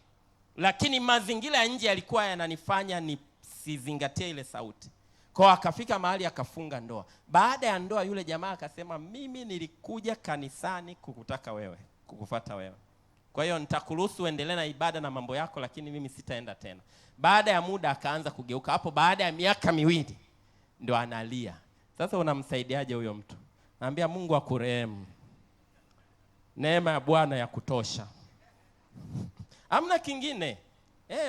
A: Lakini mazingira ya nje yalikuwa yananifanya nisizingatie ile sauti. Kwa akafika mahali akafunga ndoa. Baada ya ndoa yule jamaa akasema mimi nilikuja kanisani kukufuata wewe. Kwa hiyo nitakuruhusu uendelee na ibada na mambo yako, lakini mimi sitaenda tena. Baada ya muda akaanza kugeuka. Hapo baada ya miaka 2 ndio analia. Sasa unamsaidiaje huyo mtu? Naambia Mungu akurehemu. Neema ya Bwana ya kutosha. Hamna kingine.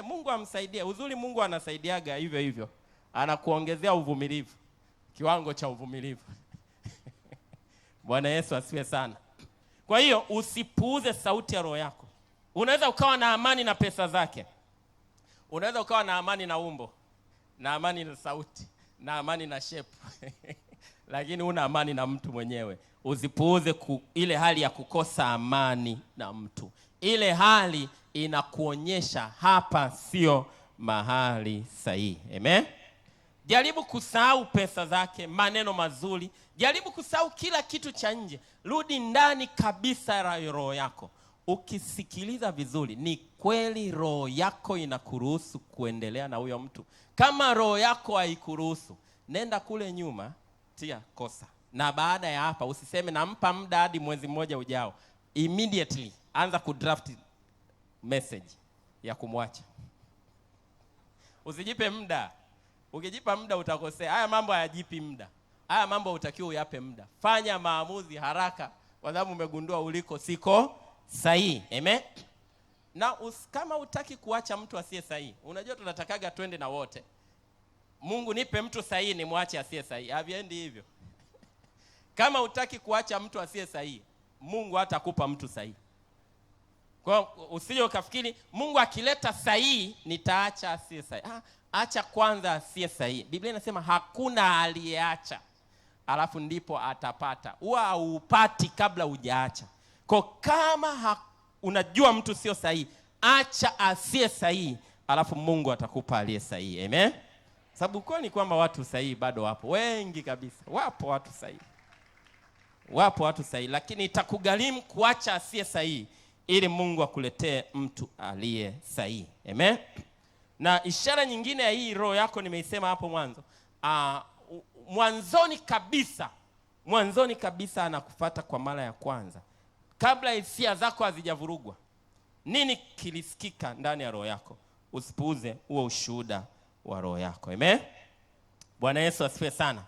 A: Mungu amsaidie. Uzuri Mungu anasaidiaga hivyo hivyo. Anakuongezea uvumilivu. Kiwango cha uvumilivu. Bwana Yesu asifiwe sana. Kwa hiyo usipuuze sauti ya roho yako. Unaweza ukawa na amani na pesa zake. Unaweza ukawa na amani na umbo, na amani na sauti, na amani na shape. Lakini una amani na mtu mwenyewe. Usipuuze ile hali ya kukosa amani na mtu. Ile hali inakuonyesha hapa sio mahali sahihi. Amen. Jaribu kusahau pesa zake, maneno mazuri. Jaribu kusahau kila kitu cha nje. Rudi ndani kabisa ya roho yako. Ukisikiliza vizuri, ni kweli roho yako inakuruhusu kuendelea na huyo mtu? Kama roho yako haikuruhusu, nenda kule nyuma, tia kosa. Na baada ya hapa usiseme nampa muda hadi mwezi mmoja ujao. Immediately anza kudraft message ya kumwacha. Usijipe muda. Ukijipa muda utakosea. Haya mambo hayajipi muda. Haya mambo utakiwa uyape muda. Fanya maamuzi haraka kwa sababu umegundua uliko siko sahihi. Amen. Na kama utaki kuacha mtu asiye sahihi, unajua tunatakaga twende na wote. Mungu nipe mtu sahihi ni muache asiye sahihi. Haviendi hivyo. Kama utaki kuacha mtu asiye sahihi, Mungu hatakupa mtu sahihi. Kwa usije ukafikiri Mungu akileta sahihi nitaacha asiye sahihi. Acha kwanza asiye sahihi. Biblia inasema hakuna aliyeacha alafu ndipo atapata. Huwa upati kabla hujaacha. Kwa kama unajua mtu sio sahihi, acha asiye sahihi alafu Mungu atakupa aliye sahihi. Amen. Sababu kwani kwamba watu sahihi bado wapo wengi kabisa. Wapo watu sahihi. Wapo watu sahihi, lakini itakugharimu kuacha asiye sahihi ili Mungu akuletee mtu aliye sahihi. Amen. Na ishara nyingine ya hii roho yako nimeisema hapo mwanzo. Mwanzoni kabisa anakufuata kwa mara ya kwanza. Kabla hisia zako hazijavurugwa. Nini kilisikika ndani ya roho yako? Usipuuze huo ushuhuda wa roho yako. Amen. Bwana Yesu asifiwe sana.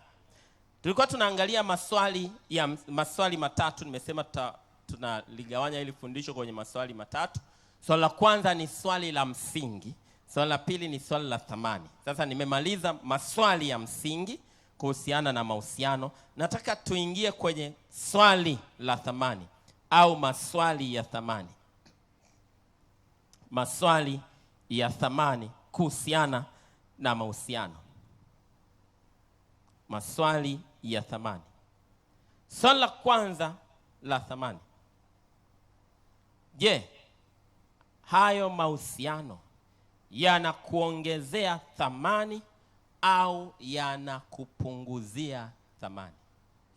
A: Tulikuwa tunaangalia maswali matatu. Nimesema tunaligawanya ili fundisho kwenye maswali matatu. Swali la kwanza ni swali la msingi. Swali la pili ni swali la thamani. Sasa nimemaliza maswali ya msingi kuhusiana na mahusiano. Nataka tuingie kwenye swali la thamani au maswali ya thamani. Maswali ya thamani kuhusiana na mahusiano. Maswali ya thamani. Swali la kwanza la thamani. Je, hayo mahusiano yanakuongezea thamani au yanakupunguzia thamani?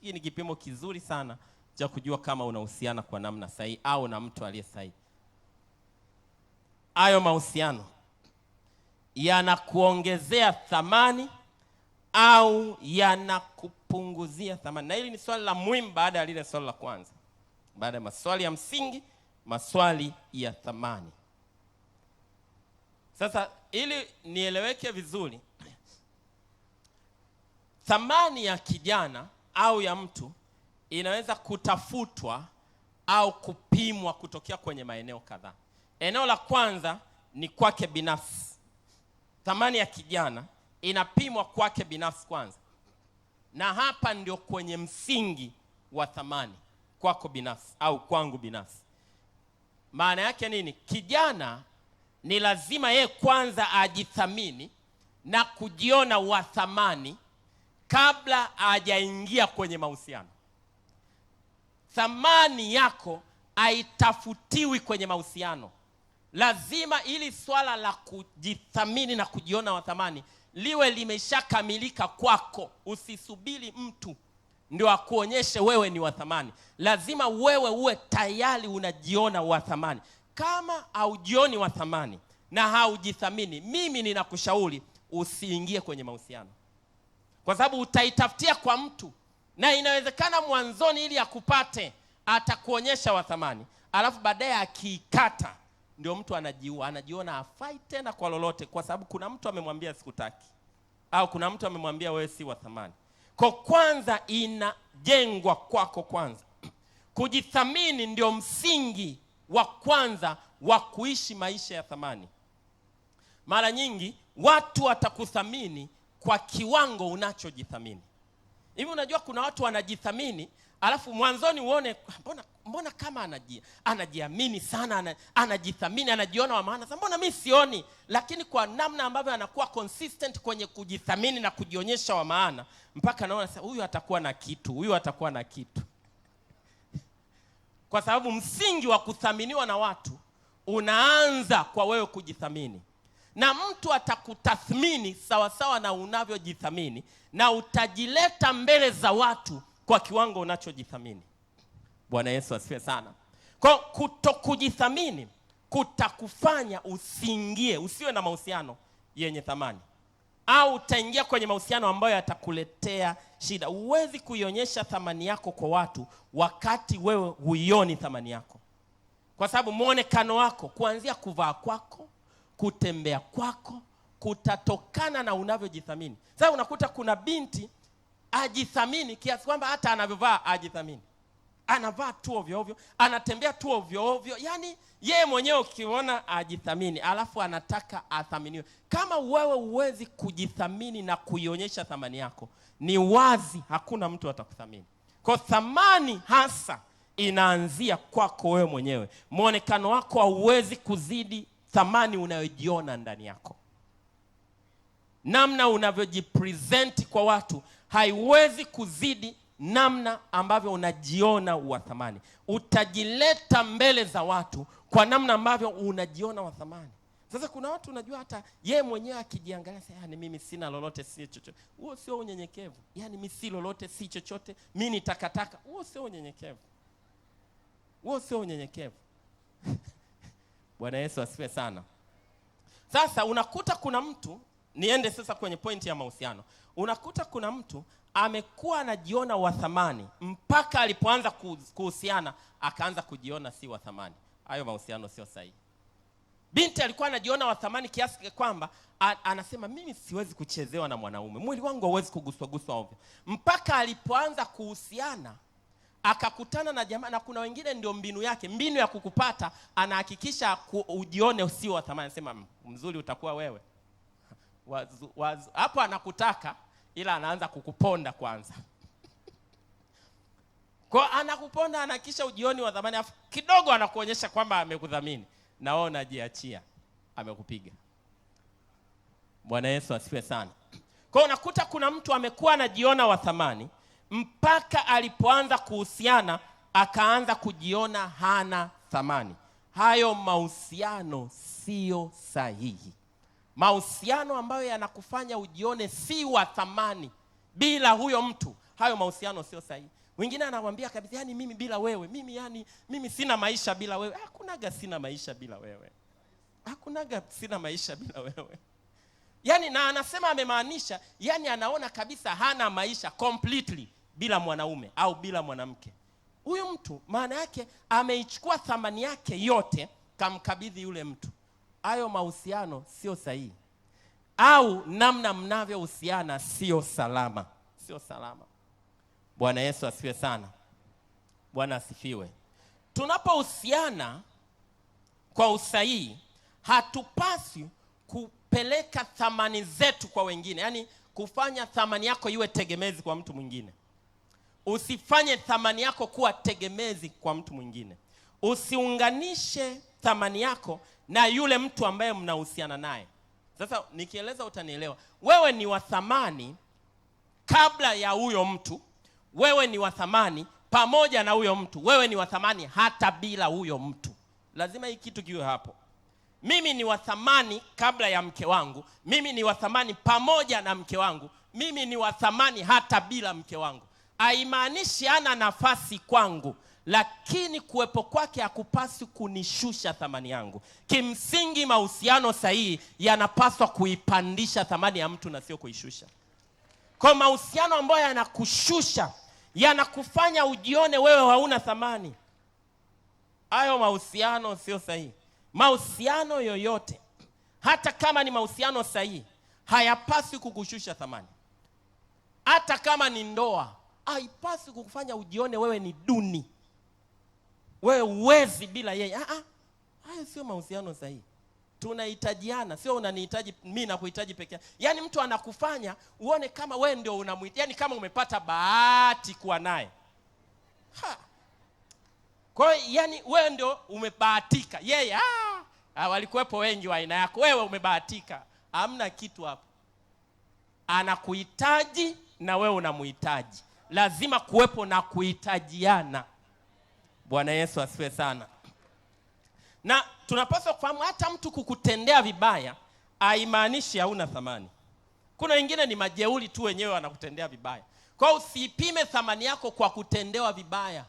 A: Hii ni kipimo kizuri sana cha kujua kama unahusiana kwa namna sahihi au na mtu aliye sahihi. Hayo mahusiano yanakuongezea thamani au yanakupunguzia thamani? Na hili ni swali la muhimu baada ya lile swali la kwanza. Baada ya maswali ya msingi, maswali ya thamani. Sasa ili nieleweke vizuri, thamani ya kijana au ya mtu inaweza kutafutwa au kupimwa kutokea kwenye maeneo kadhaa. Eneo la kwanza ni kwake binafsi. Thamani ya kijana inapimwa kwake binafsi kwanza. Na hapa ndio kwenye msingi wa thamani, kwako binafsi au kwangu binafsi. Maana yake nini? Kijana ni lazima yeye kwanza ajithamini na kujiona wa thamani kabla hajaingia kwenye mahusiano. Thamani yako haitafutiwi kwenye mahusiano. Lazima ili swala la kujithamini na kujiona wa thamani liwe limeshakamilika kwako. Usisubiri mtu ndio akuonyeshe wewe ni wa thamani. Lazima wewe uwe tayari unajiona wa thamani. Kama haujioni wa thamani na haujithamini, mimi ninakushauri usiingie kwenye mahusiano, kwa sababu utaitafutia kwa mtu, na inawezekana mwanzoni ili akupate atakuonyesha wa thamani, alafu baadaye akiikata ndio mtu anajiona hafai tena kwa lolote, kwa sababu kuna mtu amemwambia sikutaki, au kuna mtu amemwambia wewe si wa thamani. Kwa kwanza inajengwa kwako kwanza. Kujithamini ndio msingi wa kwanza wa kuishi maisha ya thamani. Mara nyingi watu watakuthamini kwa kiwango unachojithamini. Hivi unajua kuna watu wanajithamini, alafu mwanzoni uone mbona kama anajiamini sana, anajithamini, anajiona wa maana. Mbona mimi sioni? Lakini kwa namna ambavyo anakuwa consistent kwenye kujithamini na kujionyesha wa maana, mpaka naona sasa huyu atakuwa na kitu, huyu atakuwa na kitu. Kwa sababu msingi wa kuthaminiwa na watu unaanza kwa wewe kujithamini. Na mtu atakutathmini sawa sawa na unavyojithamini, na utajileta mbele za watu kwa kiwango unachojithamini. Bwana Yesu asifiwe sana. Kwa kutokujithamini kutakufanya usiwe na mahusiano yenye thamani, au utaingia kwenye mahusiano ambayo yatakuletea shida. Huwezi kuionyesha thamani yako kwa watu wakati wewe huioni thamani yako, kwa sababu muonekano wako, kuanzia kuvaa kwako, kutembea kwako, kutatokana na unavyojithamini. Sasa unakuta kuna binti ajithamini kiasi kwamba hata anavyovaa ajithamini. Anavaa tu ovyo ovyo, anatembea tu ovyo ovyo. Yaani yeye mwenyewe ukiona ajithamini, alafu anataka athaminiwe. Kama wewe huwezi kujithamini na kuionyesha thamani yako, ni wazi hakuna mtu atakuthamini. Kwa thamani hasa inaanzia kwako wewe mwenyewe. Muonekano wako hauwezi kuzidi thamani unayojiona ndani yako. Namna unavyojipresent kwa watu haiwezi kuzidi namna ambavyo unajiona wa thamani. Utajileta mbele za watu kwa namna ambavyo unajiona wa thamani. Sasa kuna watu unajua hata yeye mwenyewe akijiangalia sasa, yani mimi sina lolote, si chochote. Huo sio unyenyekevu. Yani mimi si lolote, si chochote, mimi ni takataka. Huo sio unyenyekevu. Huo sio unyenyekevu. Bwana Yesu asifiwe sana. Sasa unakuta kuna mtu, niende sasa kwenye pointi ya mahusiano. Unakuta kuna mtu amekuwa anajiona wa thamani mpaka alipoanza kuhusiana akaanza kujiona si wa thamani. Hayo mahusiano sio sahihi. Binti alikuwa anajiona wa thamani kiasi kwamba anasema mimi siwezi kuchezewa na mwanaume, mwili wangu hauwezi kuguswa ovyo. Mpaka alipoanza kuhusiana akakutana na jamaa, na kuna wengine ndio mbinu yake, mbinu ya kukupata, anahakikisha ujione usio wa thamani. Anasema mzuri utakuwa wewe. Hapo anakutaka, ila anaanza kukuponda kwanza. Kwa anakuponda, anakisha ujioni wa thamani, afu kidogo anakuonyesha kwamba amekudhamini, na wewe unajiachia, amekupiga. Bwana Yesu asifiwe sana. Kwa unakuta kuna mtu amekuwa anajiona wa thamani mpaka alipoanza kuhusiana akaanza kujiona hana thamani. Hayo mahusiano sio sahihi. Mahusiano ambayo yanakufanya ujione si wa thamani bila huyo mtu, hayo mahusiano sio sahihi. Wengine anawaambia kabisa, yani mimi bila wewe, mimi sina maisha bila wewe. Hakunaga sina maisha bila wewe. Hakunaga sina maisha bila wewe. Yani na anasema amemaanisha, yani anaona kabisa hana maisha completely bila mwanaume au bila mwanamke. Huyu mtu maana yake ameichukua thamani yake yote kamkabidhi yule mtu. Hayo mahusiano sio sahihi, au namna mnavyohusiana sio salama, sio salama. Bwana Yesu asifiwe sana. Bwana asifiwe. Tunapohusiana kwa usahihi, hatupaswi kupeleka thamani zetu kwa wengine, yani kufanya thamani yako iwe tegemezi kwa mtu mwingine. Usifanye thamani yako kuwa tegemezi kwa mtu mwingine. Usiunganishe thamani yako na yule mtu ambaye mnahusiana naye. Sasa nikieleza utanielewa. Wewe ni wa thamani kabla ya huyo mtu. Wewe ni wa thamani pamoja na huyo mtu. Wewe ni wa thamani hata bila huyo mtu. Lazima hii kitu kiwe hapo. mimi ni wa thamani kabla ya mke wangu, mimi ni wa thamani pamoja na mke wangu, mimi ni wa thamani hata bila mke wangu. Haimaanishi hana nafasi kwangu, lakini kuwepo kwake hakupaswi kunishusha thamani yangu. Kimsingi mahusiano sahihi yanapaswa kuipandisha thamani ya mtu na sio kuishusha. Kwa mahusiano ambayo yanakushusha, yanakufanya ujione wewe hauna thamani, hayo mahusiano sio sahihi. Mahusiano yoyote, hata kama ni mahusiano sahihi, hayapaswi kukushusha thamani. Hata kama ni ndoa, haipaswi kukufanya ujione wewe ni duni, wewe uwezi bila yeye. Hayo sio mahusiano sahihi. Tunahitajiana, sio unanihitaji mimi na kuhitaji pekee. Yaani mtu anakufanya uone kama wewe ndio unamhitaji, yaani kama umepata bahati kuwa naye. Kwa hiyo yani wewe ndio umebahatika. Yeye walikuwepo wengi wa aina yako, wewe umebahatika. Hamna kitu hapo. Anakuhitaji na wewe unamhitaji. Lazima kuwepo na kuhitajiana. Bwana Yesu asifiwe sana. Na tunapaswa kufahamu hata mtu kukutendea vibaya haimaanishi hauna thamani. Kuna wengine ni majeuri tu wenyewe wanakutendea vibaya. Kwa hiyo usipime thamani yako kwa kutendewa vibaya.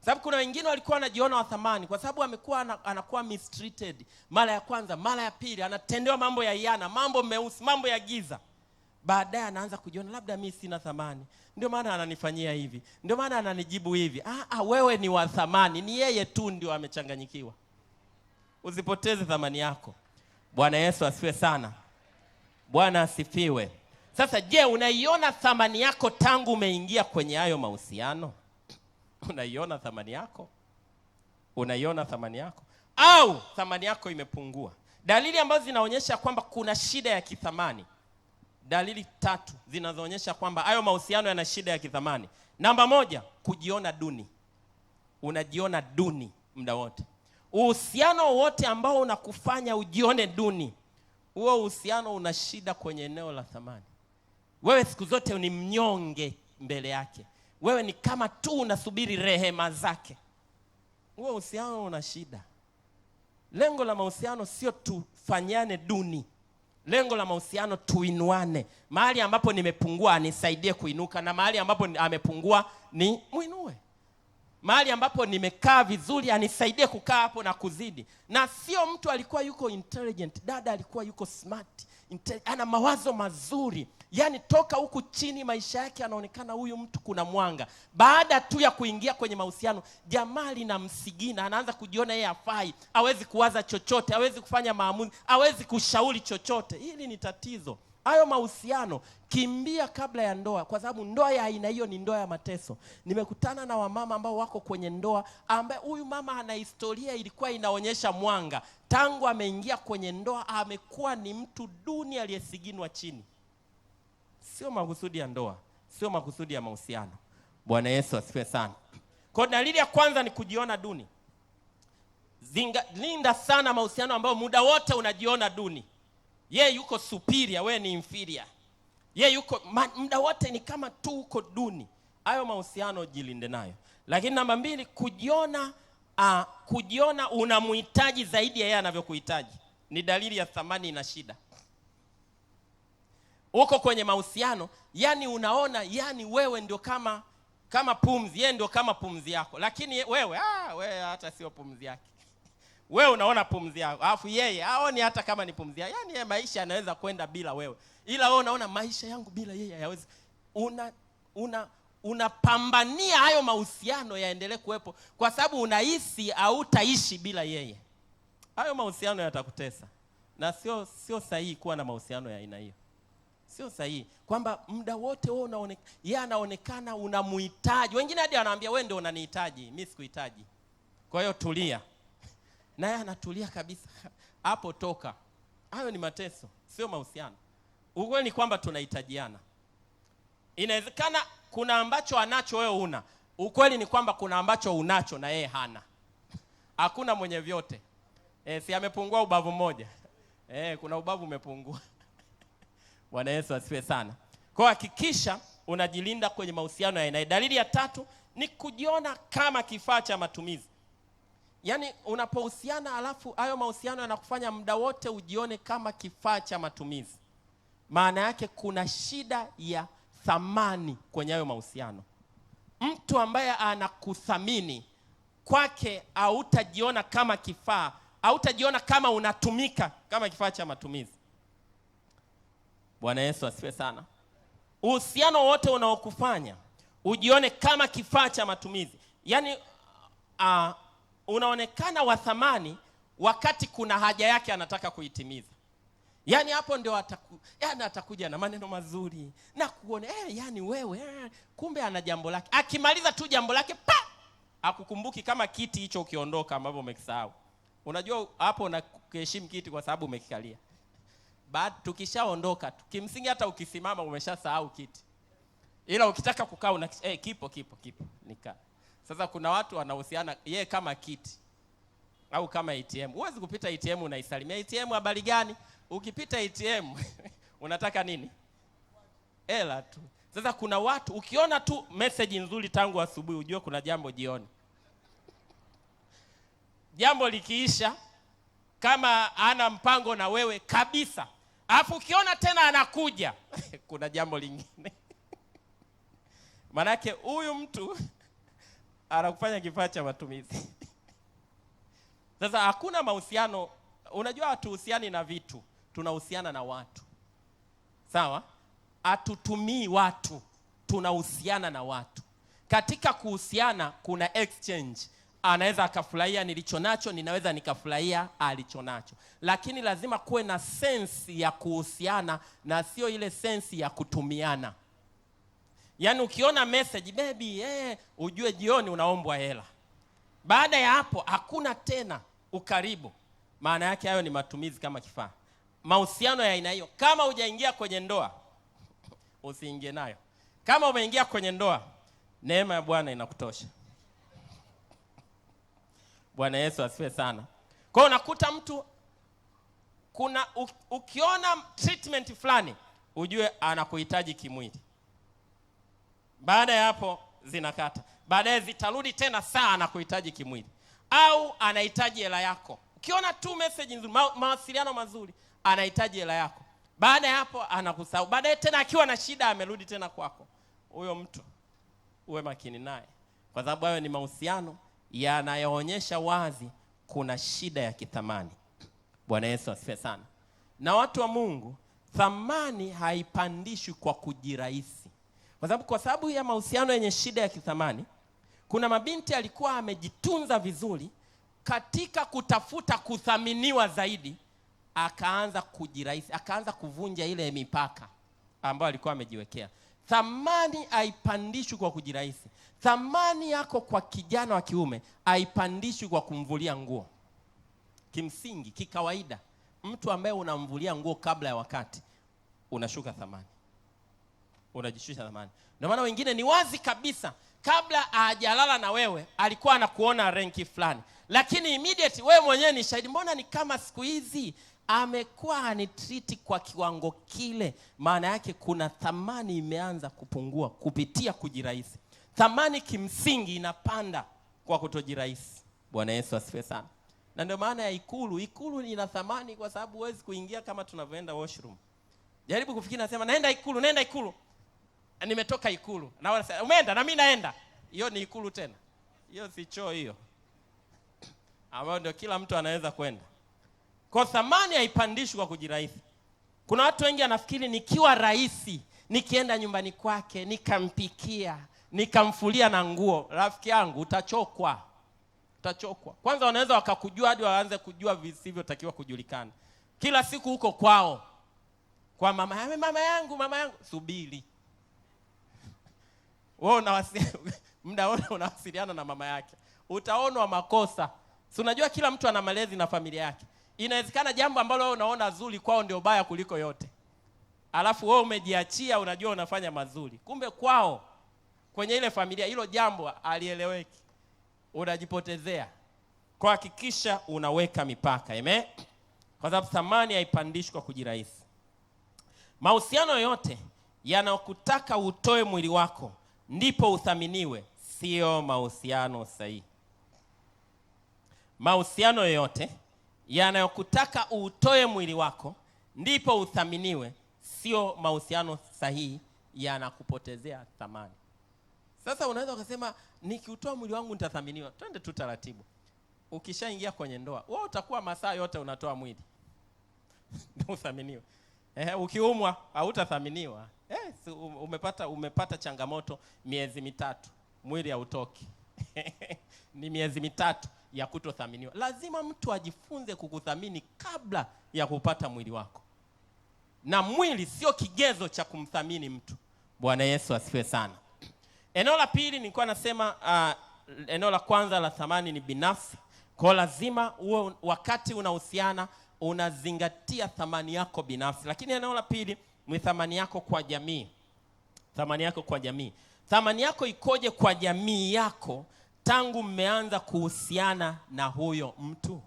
A: Sababu kuna wengine walikuwa wanajiona wa thamani kwa sababu amekuwa anakuwa mistreated mara ya kwanza, mara ya pili, anatendewa mambo ya hiana, mambo meusi, mambo ya giza. Baadaye anaanza kujiona labda mimi sina thamani, ndio maana ananifanyia hivi, ndio maana ananijibu hivi. Wewe ni wa thamani, ni yeye tu ndio amechanganyikiwa. Usipoteze thamani yako. Bwana Yesu asifiwe sana. Bwana asifiwe. Sasa je, unaiona thamani yako tangu umeingia kwenye hayo mahusiano? Unaiona thamani yako? Unaiona thamani yako? Au thamani yako imepungua? Dalili ambazo zinaonyesha kwamba kuna shida ya kithamani. Dalili 3 zinazoonyesha kwamba hayo mahusiano yana shida ya kithamani. Namba 1, kujiona duni. Unajiona duni muda wote. Uhusiano wote ambao unakufanya ujione duni, huo uhusiano una shida kwenye eneo la thamani. Wewe siku zote ni mnyonge mbele yake. Wewe ni kama tu unasubiri rehema zake. Huo uhusiano una shida. Lengo la mahusiano sio tufanyane duni. Lengo la mahusiano tuinuane. Mahali ambapo nimepungua anisaidie kuinuka, na mahali ambapo amepungua ni muinue. Mahali ambapo nimekaa vizuri anisaidie kukaa hapo na kuzidi. Na sio mtu alikuwa yuko intelligent, dada alikuwa yuko smart, ana mawazo mazuri. Yaani toka huku chini maisha yake anaonekana huyu mtu kuna mwanga. Baada tu ya kuingia kwenye mahusiano, jamaa linamsigina, anaanza kujiona yeye hafai, hawezi kuwaza chochote, hawezi kufanya maamuzi, hawezi kushauri chochote. Hili ni tatizo. Hayo mahusiano kimbia kabla ya ndoa, kwa sababu ndoa ya aina hiyo ni ndoa ya mateso. Nimekutana na wamama ambao wako kwenye ndoa ambaye huyu mama ana historia ilikuwa inaonyesha mwanga. Tangu ameingia kwenye ndoa amekuwa ni mtu duni aliyesiginwa chini. Sio makusudi ya ndoa, sio makusudi ya mahusiano. Bwana Yesu asifiwe sana. Kwa dalili ya kwanza ni kujiona duni. Linda sana mahusiano ambayo muda wote unajiona duni. Yeye yuko superior, wewe ni inferior. Yeye yuko muda wote ni kama tu uko duni. Hayo mahusiano jilinde nayo. Lakini namba 2, kujiona unamhitaji zaidi ya yeye anavyokuhitaji. Ni dalili ya thamani na shida. Uko kwenye mahusiano, yani unaona yani wewe ndio kama pumzi, yeye ndio kama pumzi yako. Lakini wewe hata sio pumzi yake. Wewe unaona pumzi yako, alafu yeye haoni hata kama ni pumzi yake. Yaani maisha yanaweza kwenda bila wewe. Ila wewe unaona maisha yangu bila yeye hayawezi. Unapambania hayo mahusiano yaendelee kuwepo kwa sababu unahisi hautaishi bila yeye. Hayo mahusiano yatakutesa. Na sio sahihi kuwa na mahusiano ya aina hiyo. Sio sahihi kwamba muda wote wewe yeye anaonekana unamhitaji. Wengine hadi anaambia wewe ndio unanihitaji, mimi sikuhitaji. Kwa hiyo tulia. Naye anatulia kabisa. Hapo toka. Hayo ni mateso, sio mahusiano. Ukweli ni kwamba tunahitajiana. Inawezekana kuna ambacho anacho wewe una. Ukweli ni kwamba kuna ambacho unacho na yeye hana. Hakuna mwenye vyote. Si amepungua ubavu mmoja. Kuna ubavu umepungua. Bwana Yesu asifiwe sana. Kwa hakikisha unajilinda kwenye mahusiano ya aina. Dalili ya 3 ni kujiona kama kifaa cha matumizi. Yaani unapohusiana alafu hayo mahusiano yanakufanya muda wote ujione kama kifaa cha matumizi, maana yake kuna shida ya thamani kwenye hayo mahusiano. Mtu ambaye anakuthamini, kwake hautajiona kama kifaa, hautajiona kama unatumika kama kifaa cha matumizi. Bwana Yesu asifiwe sana. Uhusiano wote unaokufanya ujione kama kifaa cha matumizi, yaani unaonekana wa thamani wakati kuna haja yake anataka kuitimiza. Yaani hapo ndio atakuja na maneno mazuri na kuone yani wewe kumbe ana jambo lake. Akimaliza tu jambo lake akukumbuki kama kiti hicho ukiondoka ambavyo umekisahau. Unajua hapo unakuheshimu kiti kwa sababu umekikalia. Baada tukishaondoka kimsingi hata ukisimama umeshasahau kiti. Ila ukitaka kukaa kipo nika. Sasa kuna watu wanahusiana yeye kama kiti au kama ATM. Huwezi kupita ATM unaisalimia ATM habari gani? Ukipita ATM unataka nini? Hela tu. Sasa kuna watu ukiona tu message nzuri tangu asubuhi ujue kuna jambo jioni. Jambo likiisha kama ana mpango na wewe kabisa, alafu ukiona tena anakuja kuna jambo lingine. Manake huyu mtu anakufanya kifaa cha matumizi. Sasa hakuna mahusiano, unajua hatuhusiani na vitu, tunahusiana na watu. Sawa? Hatutumii watu, tunahusiana na watu. Katika kuhusiana kuna exchange. Anaweza akafurahia nilicho nacho, ninaweza nikafurahia alicho nacho. Lakini lazima kuwe na sense ya kuhusiana na sio ile sense ya kutumiana. Yaani ukiona message baby ujue jioni unaombwa hela. Baada ya hapo hakuna tena ukaribu. Maana yake hayo ni matumizi kama kifaa. Mahusiano ya aina hiyo kama hujaingia kwenye ndoa usiingie nayo. Kama umeingia kwenye ndoa, neema ya Bwana inakutosha. Bwana Yesu asifiwe sana. Kwa hiyo unakuta mtu kuna ukiona treatment fulani ujue anakuhitaji kimwili. Baada ya hapo zinakata. Baadaye zitarudi tena sana kuhitaji kimwili. Au anahitaji hela yako. Ukiona tu message nzuri, mawasiliano mazuri, anahitaji hela yako. Baada ya hapo anakusahau. Baadaye tena akiwa na shida amerudi tena kwako. Huyo mtu uwe makini naye. Kwa sababu hayo ni mahusiano yanayoonyesha wazi kuna shida ya kithamani. Bwana Yesu asifiwe sana. Na watu wa Mungu, thamani haipandishwi kwa kujirahisi. Kwa sababu ya mahusiano yenye shida ya kithamani, kuna mabinti alikuwa amejitunza vizuri katika kutafuta kuthaminiwa zaidi, akaanza kujirahisi, akaanza kuvunja ile mipaka ambayo alikuwa amejiwekea. Thamani haipandishwi kwa kujirahisi. Thamani yako kwa kijana wa kiume haipandishwi kwa kumvulia nguo. Kimsingi, kikawaida, mtu ambaye unamvulia nguo kabla ya wakati, unashuka thamani. Unajishusha thamani. Ndio maana wengine ni wazi kabisa, kabla hajalala na wewe alikuwa anakuona ranki fulani, lakini immediate wewe mwenyewe ni shahidi, mbona ni kama siku hizi amekuwa anitreat kwa kiwango kile. Maana yake kuna thamani imeanza kupungua kupitia kujirahisi. Thamani kimsingi inapanda kwa kutojirahisi. Bwana Yesu asifiwe sana. Na ndio maana ya ikulu ina thamani kwa sababu huwezi kuingia kama tunavyoenda washroom. Jaribu kufikiri, nasema naenda ikulu. Nimetoka ikulu. Na wanasema umeenda na mimi naenda. Hiyo ni ikulu tena. Hiyo si choo hiyo. Ambao ndio kila mtu anaweza kwenda. Kwa thamani haipandishwi kwa kujirahisi. Kuna watu wengi anafikiri nikiwa rahisi, nikienda nyumbani kwake, nikampikia, nikamfulia na nguo, rafiki yangu utachokwa. Kwanza wanaweza wakakujua hadi waanze kujua visivyotakiwa kujulikana. Kila siku huko kwao. Kwa mama yangu. Subiri. Wewe muda wote unawasiliana na mama yake. Utaonwa makosa. Si unajua kila mtu ana malezi na familia yake. Inawezekana jambo ambalo wewe unaona zuri kwao ndio baya kuliko yote. Alafu wewe umejiachia unajua unafanya mazuri. Kumbe kwao kwenye ile familia hilo jambo alieleweki. Unajipotezea. Kwa hakikisha unaweka mipaka. Amen. Kwa sababu thamani haipandishwi kwa kujirahisi. Mahusiano yote yanakutaka utoe mwili wako ndipo uthaminiwe, sio mahusiano sahihi. mahusiano yoyote yanayokutaka uutoe mwili wako ndipo uthaminiwe, sio mahusiano sahihi, yanakupotezea thamani. Sasa unaweza ukasema nikiutoa mwili wangu nitathaminiwa. Twende tu taratibu. Ukishaingia kwenye ndoa, wewe utakuwa masaa yote unatoa mwili ndio uthaminiwe. Ukiumwa hautathaminiwa. Umepata changamoto miezi mitatu, mwili hautoki. Ni miezi mitatu ya kutothaminiwa. Lazima mtu ajifunze kukuthamini kabla ya kupata mwili wako. Na mwili sio kigezo cha kumthamini mtu. Bwana Yesu asifiwe sana. Eneo la pili nilikuwa nasema, eneo la kwanza la thamani ni binafsi. Kwa lazima uwe wakati unahusiana unazingatia thamani yako binafsi. Lakini eneo la pili ni thamani yako kwa jamii. Thamani yako kwa jamii. Thamani yako ikoje kwa jamii yako tangu mmeanza kuhusiana na huyo mtu?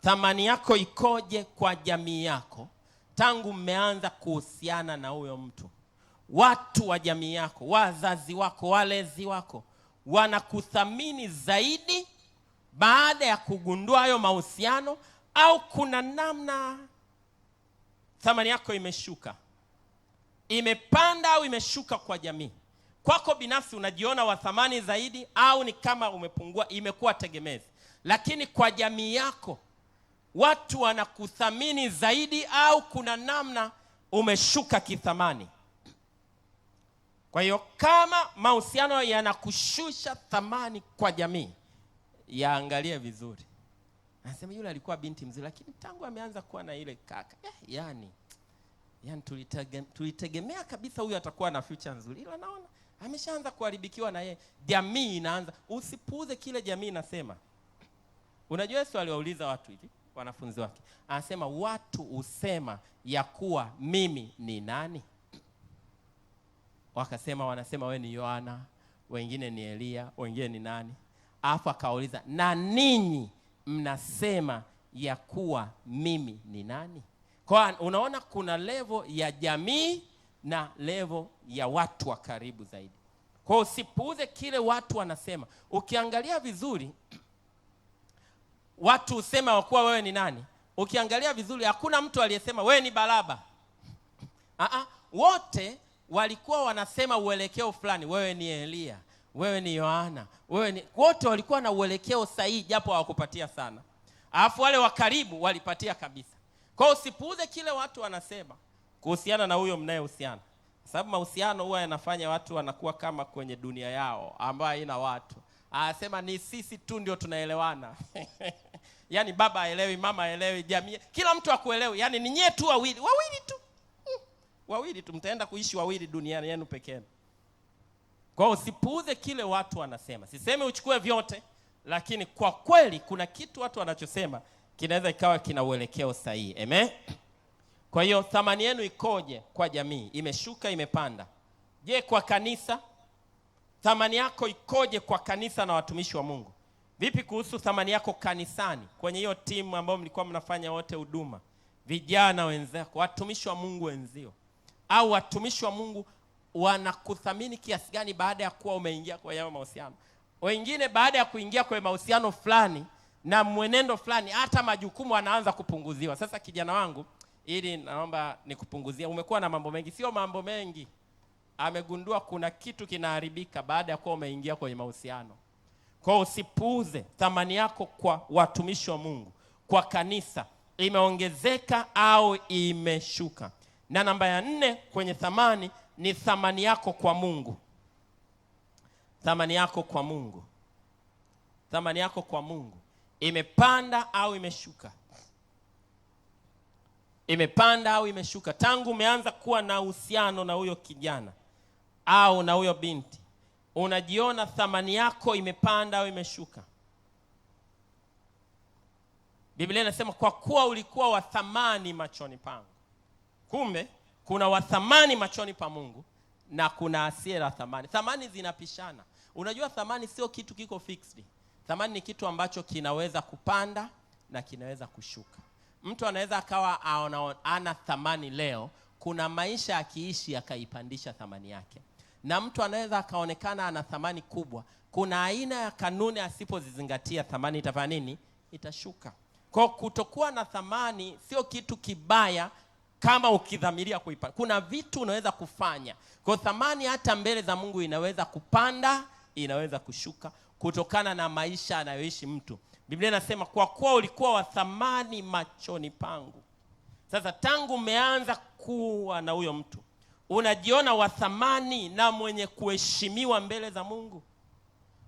A: Thamani yako ikoje kwa jamii yako tangu mmeanza kuhusiana na huyo mtu? Watu wa jamii yako, wazazi wako, walezi wako, wanakuthamini zaidi baada ya kugundua hayo mahusiano, au kuna namna thamani yako imeshuka, imepanda au imeshuka kwa jamii? Kwako binafsi unajiona wa thamani zaidi, au ni kama umepungua, imekuwa tegemezi? Lakini kwa jamii yako watu wanakuthamini zaidi, au kuna namna umeshuka kithamani? Kwa hiyo kama mahusiano yanakushusha thamani kwa jamii, yaangalie vizuri. Nasema yule alikuwa binti mzuri, lakini tangu ameanza kuwa na ile kaka, yani tulitegemea kabisa huyu atakuwa na future nzuri, ila naona ameshaanza kuharibikiwa na yeye. Jamii inaanza. Usipuuze kile jamii inasema. Unajua Yesu aliwauliza watu hivi, wanafunzi wake, anasema watu usema ya kuwa mimi ni nani? Wakasema, wanasema wewe ni Yohana, wengine ni Elia, wengine ni nani? Alafu akauliza, na ninyi mnasema ya kuwa mimi ni nani? Kwa unaona kuna level ya jamii na level ya watu wa karibu zaidi. Kwa usipuuze kile watu wanasema. Ukiangalia vizuri, watu usema wakuwa wewe ni nani. Ukiangalia vizuri, hakuna mtu aliyesema wewe ni Baraba. Wote walikuwa wanasema uelekeo fulani. Wewe ni Elia, wewe ni Yohana, wote walikuwa na uelekeo sahihi, japo hawakupatia sana. Alafu wale wa karibu walipatia kabisa. Kwa usipuuze kile watu wanasema kuhusiana na huyo mnayehusiana. Sababu mahusiano huwa yanafanya watu wanakuwa kama kwenye dunia yao ambayo haina watu. Anasema ni sisi tu ndio tunaelewana. Yaani baba haelewi, mama haelewi, jamii, kila mtu hakuelewi. Yaani ni nyie tu wawili tu. Wawili tu mtaenda kuishi wawili duniani yenu pekee. Kwa usipuuze kile watu wanasema. Sisemi uchukue vyote, lakini kwa kweli kuna kitu watu wanachosema kinaweza ikawa kina uelekeo sahihi. Amen. Kwa hiyo thamani yenu ikoje kwa jamii? Imeshuka, imepanda? Je, kwa kanisa? Thamani yako ikoje kwa kanisa na watumishi wa Mungu? Vipi kuhusu thamani yako kanisani, kwenye hiyo timu ambayo mlikuwa mnafanya wote huduma? Vijana wenzako, watumishi wa Mungu wenzio, au watumishi wa Mungu wanakuthamini kiasi gani baada ya kuwa umeingia kwenye mahusiano? Wengine baada ya kuingia kwenye mahusiano fulani na mwenendo fulani, hata majukumu anaanza kupunguziwa. Sasa kijana wangu, ili naomba nikupunguzie, umekuwa na mambo mengi. Sio mambo mengi, amegundua kuna kitu kinaharibika baada ya kuwa umeingia kwenye mahusiano. Kwa usipuuze thamani yako kwa watumishi wa Mungu, kwa kanisa, imeongezeka au imeshuka. Na namba ya 4 kwenye thamani ni thamani yako kwa Mungu. Thamani yako kwa Mungu. Thamani yako kwa Mungu imepanda au imeshuka? Imepanda au imeshuka? Tangu umeanza kuwa na uhusiano na huyo kijana au na huyo binti, unajiona thamani yako imepanda au imeshuka? Biblia inasema kwa kuwa ulikuwa wa thamani machoni pangu. Kumbe kuna wa thamani machoni pa Mungu na kuna asiye la thamani. Thamani zinapishana. Unajua thamani sio kitu kiko fixed. Thamani ni kitu ambacho kinaweza kupanda na kinaweza kushuka. Mtu anaweza akawa ana thamani leo, kuna maisha akiishi akaipandisha thamani yake. Na mtu anaweza akaonekana ana thamani kubwa, kuna aina ya kanuni asipozizingatia, thamani itafanya nini? itashuka. Kwa kutokuwa na thamani sio kitu kibaya kama ukidhamiria kuipata. Kuna vitu unaweza kufanya. Kwa thamani hata mbele za Mungu inaweza kupanda, inaweza kushuka kutokana na maisha anayoishi mtu. Biblia inasema kwa kuwa ulikuwa wa thamani machoni pangu. Sasa tangu umeanza kuwa na huyo mtu, unajiona wa thamani na mwenye kuheshimiwa mbele za Mungu.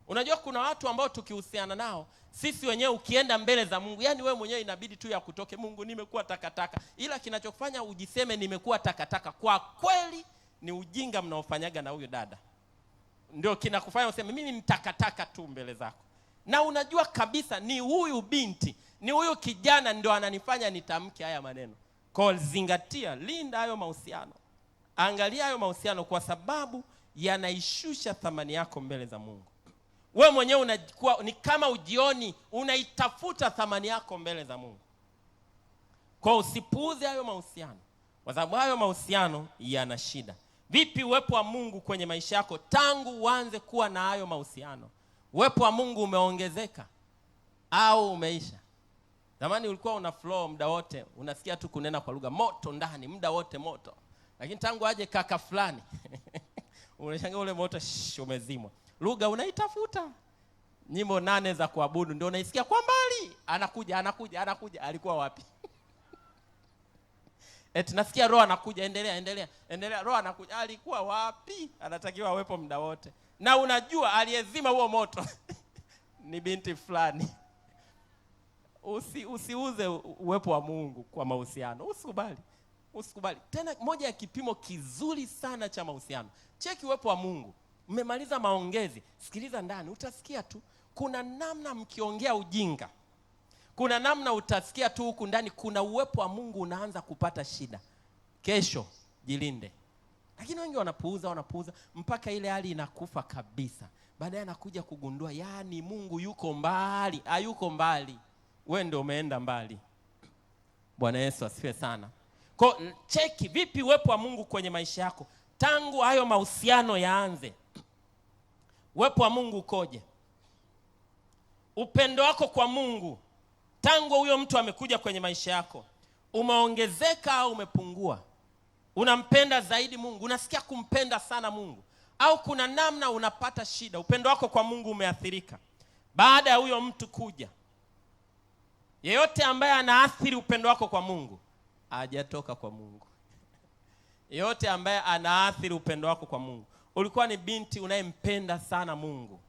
A: Unajua kuna watu ambao tukihusiana nao, sisi wenyewe ukienda mbele za Mungu, yani wewe mwenyewe inabidi tu ya kutoke, Mungu nimekuwa takataka. Ila kinachokufanya ujiseme nimekuwa takataka, kwa kweli ni ujinga mnaofanyaga na huyo dada. Ndio kinakufanya useme mimi ni takataka tu mbele zako. Na unajua kabisa ni huyu binti, ni huyu kijana ndio ananifanya nitamke haya maneno. Kwa zingatia, linda hayo mahusiano. Angalia hayo mahusiano kwa sababu yanaishusha thamani yako mbele za Mungu. Wewe mwenyewe unakuwa ni kama ujioni unaitafuta thamani yako mbele za Mungu. Kwa usipuuze hayo mahusiano, kwa sababu hayo mahusiano yana shida. Vipi uwepo wa Mungu kwenye maisha yako tangu uanze kuwa na hayo mahusiano? Uwepo wa Mungu umeongezeka au umeisha? Zamani ulikuwa una flow muda wote, unasikia tu kunena kwa lugha moto ndani, muda wote moto. Lakini tangu aje kaka fulani unashangaa ule moto umezimwa. Lugha unaitafuta. Nyimbo 8 za kuabudu ndio unaisikia kwa mbali. Anakuja. Alikuwa wapi? Nasikia roho anakuja, endelea. Roho anakuja, alikuwa wapi? Anatakiwa awepo muda wote. Na unajua aliyezima huo moto ni binti fulani. Usiuze uwepo wa Mungu kwa mahusiano. Usikubali. Tena moja ya kipimo kizuri sana cha mahusiano, cheki uwepo wa Mungu. Mmemaliza maongezi, sikiliza ndani, utasikia tu kuna namna mkiongea ujinga. Kuna namna utasikia tu huku ndani kuna uwepo wa Mungu unaanza kupata shida. Kesho jilinde. Lakini wengi wanapuuza mpaka ile hali inakufa kabisa. Baadaye anakuja kugundua yani Mungu yuko mbali, hayuko mbali. Wewe ndio umeenda mbali. Bwana Yesu asifiwe sana. Kwa cheki vipi uwepo wa Mungu kwenye maisha yako tangu hayo mahusiano yaanze. Uwepo wa Mungu ukoje? Upendo wako kwa Mungu tangu huyo mtu amekuja kwenye maisha yako umeongezeka au umepungua? Unampenda zaidi Mungu? Unasikia kumpenda sana Mungu? Au kuna namna unapata shida? Upendo wako kwa Mungu umeathirika baada ya huyo mtu kuja? Yeyote ambaye anaathiri upendo wako kwa Mungu hajatoka kwa Mungu. Yeyote ambaye anaathiri upendo wako kwa Mungu, ulikuwa ni binti unayempenda sana Mungu,